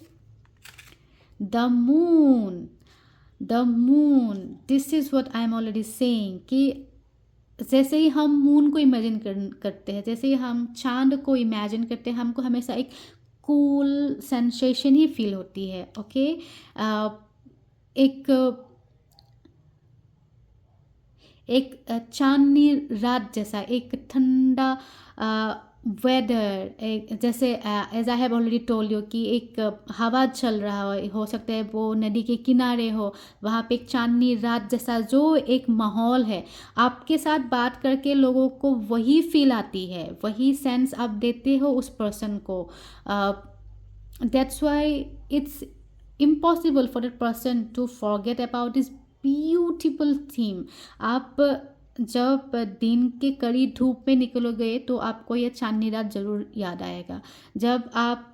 the moon, the moon, this is what I am already saying कि जैसे ही हम मून को इमेजिन करते हैं, जैसे ही हम चांद को इमेजिन करते हैं, हमको हमेशा एक कूल सेंसेशन ही फील होती है। ओके, एक चांदनी रात जैसा, एक ठंडा वेदर, एक जैसे as I have already told you कि एक हवा चल रहा हो सकता है वो नदी के किनारे हो, वहाँ पे एक चांदनी रात जैसा जो एक माहौल है, आपके साथ बात करके लोगों को वही फील आती है, वही सेंस आप देते हो उस पर्सन को। That's why it's impossible for that person to forget about this beautiful theme. आप जब दिन के कड़ी धूप में निकलोगे तो आपको यह चांदनी रात ज़रूर याद आएगा। जब आप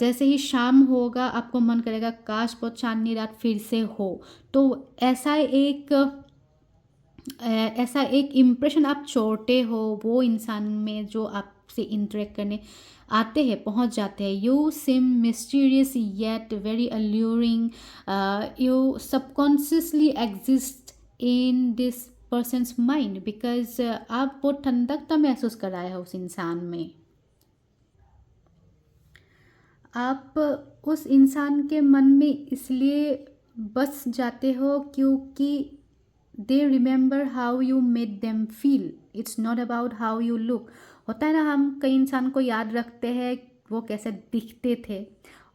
जैसे ही शाम होगा आपको मन करेगा काश वो चांदनी रात फिर से हो। तो ऐसा एक इम्प्रेशन आप छोड़ते हो वो इंसान में जो आपसे इंटरेक्ट करने आते हैं, पहुंच जाते हैं। You seem mysterious yet very alluring, you subconsciously exist in this person's mind, because आप वो ठंडकता महसूस कराए हो उस इंसान में। आप उस इंसान के मन में इसलिए बस जाते हो क्योंकि they remember how you made them feel, it's not about how you look. होता है ना, हम कई इंसान को याद रखते हैं वो कैसे दिखते थे,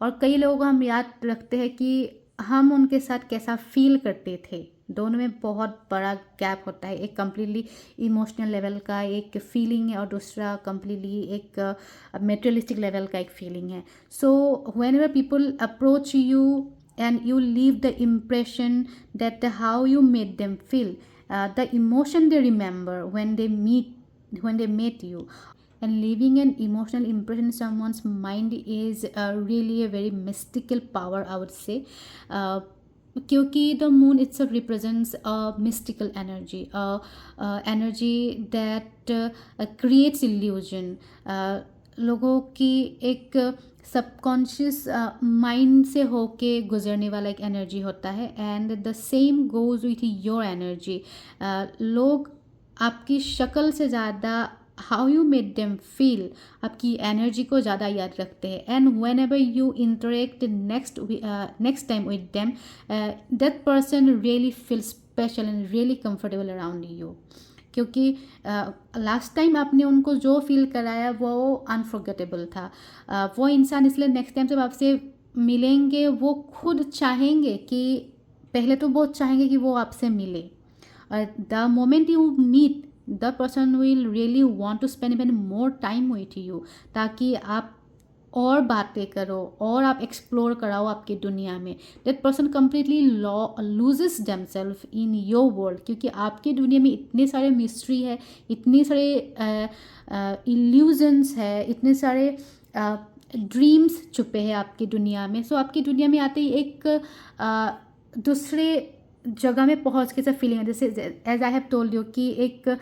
और कई लोगों को हम याद रखते हैं कि हम उनके साथ कैसा फील करते थे, दोनों में बहुत बड़ा गैप होता है। एक कम्प्लीटली इमोशनल लेवल का एक फीलिंग है और दूसरा कम्प्लीटली एक मेटेरियलिस्टिक लेवल का एक फीलिंग है। So when ever people approach you and you leave the impression that how you made them feel, the emotion they remember when they met you, and leaving an emotional impression in someone's mind is really a very mystical power, I would say. क्योंकि the moon it's represents a mystical energy, energy that creates illusion, लोगों की एक सबकॉन्शियस माइंड से होके गुजरने वाला एक एनर्जी होता है। And the same goes with your energy. लोग आपकी शक्ल से ज़्यादा how you made them feel, आपकी एनर्जी को ज़्यादा याद रखते हैं। And when ever you interact next time with them, that person really feel special and really comfortable around you, क्योंकि लास्ट टाइम आपने उनको जो फील कराया वो अनफॉरगेटेबल था। वो इंसान इसलिए नेक्स्ट टाइम जब आपसे मिलेंगे वो खुद चाहेंगे कि, पहले तो वो चाहेंगे कि वो आपसे मिले, और the moment you meet the person will really want to spend even more time with you, ताकि आप और बातें करो और आप एक्सप्लोर कराओ आपकी दुनिया में। That person completely loses themselves in your world, क्योंकि आपकी दुनिया में इतने सारे मिस्ट्री है, इतने सारे इल्यूजन्स है, इतने सारे ड्रीम्स छुपे हैं आपकी दुनिया में। सो आपकी दुनिया में आते ही एक दूसरे जगह में पहुंच के ऐसा फीलिंग है, जैसे as I have told you कि एक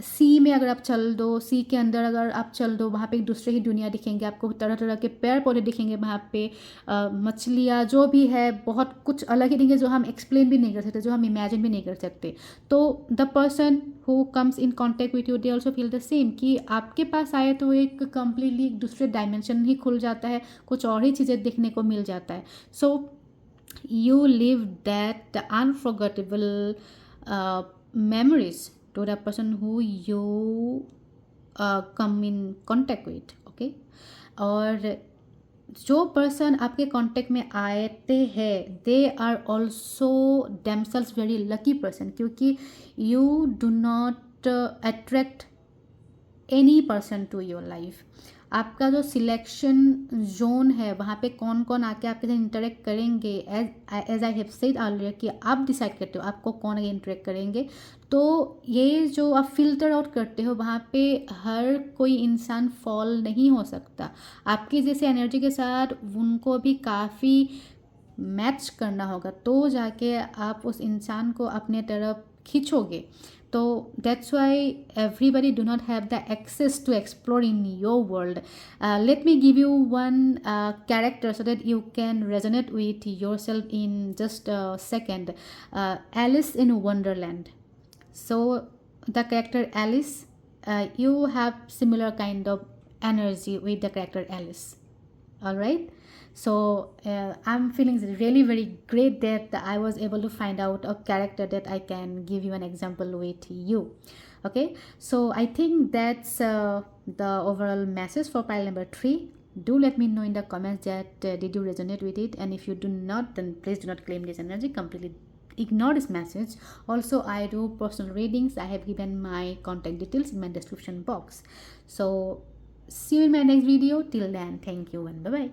सी में अगर आप चल दो, सी के अंदर अगर आप चल दो, वहाँ पे एक दूसरे ही दुनिया दिखेंगे आपको, तरह तरह के पेड़ पौधे दिखेंगे वहाँ पे, मछलियाँ जो भी है, बहुत कुछ अलग ही दिखेंगे जो हम एक्सप्लेन भी नहीं कर सकते, जो हम इमेजिन भी नहीं कर सकते। तो the person who comes in contact with you they also feel the same, कि आपके पास आए तो एक कम्प्लीटली एक दूसरे डायमेंशन ही खुल जाता है, कुछ और ही चीज़ें देखने को मिल जाता है। सो you live that unforgettable memories to the person who you come in contact with, okay? और जो पर्सन आपके कांटेक्ट में आते हैं they are also themselves very lucky person, क्योंकि you do not attract any person to your life. आपका जो सिलेक्शन जोन है वहाँ पे कौन कौन आके आपके साथ इंटरेक्ट करेंगे, as I have said earlier कि आप डिसाइड करते हो आपको कौन आगे इंटरेक्ट करेंगे। तो ये जो आप फिल्टर आउट करते हो वहाँ पे हर कोई इंसान फॉल नहीं हो सकता। आपकी जैसे एनर्जी के साथ उनको भी काफ़ी मैच करना होगा, तो जाके आप उस इंसान को अपने तरफ खींचोगे। तो that's why everybody do not have the access to explore in your world. Let me give you one character so that you can resonate with yourself in just a second. Alice in Wonderland. So the character Alice, you have similar kind of energy with the character Alice. All right. So I'm feeling really very great that I was able to find out a character that I can give you an example with you. Okay, so I think that's the overall message for pile number 3. Do let me know in the comments that did you resonate with it, and if you do not, then please do not claim this energy, completely ignore this message. Also, I do personal readings. I have given my contact details in my description box. So see you in my next video. Till then, thank you and bye bye.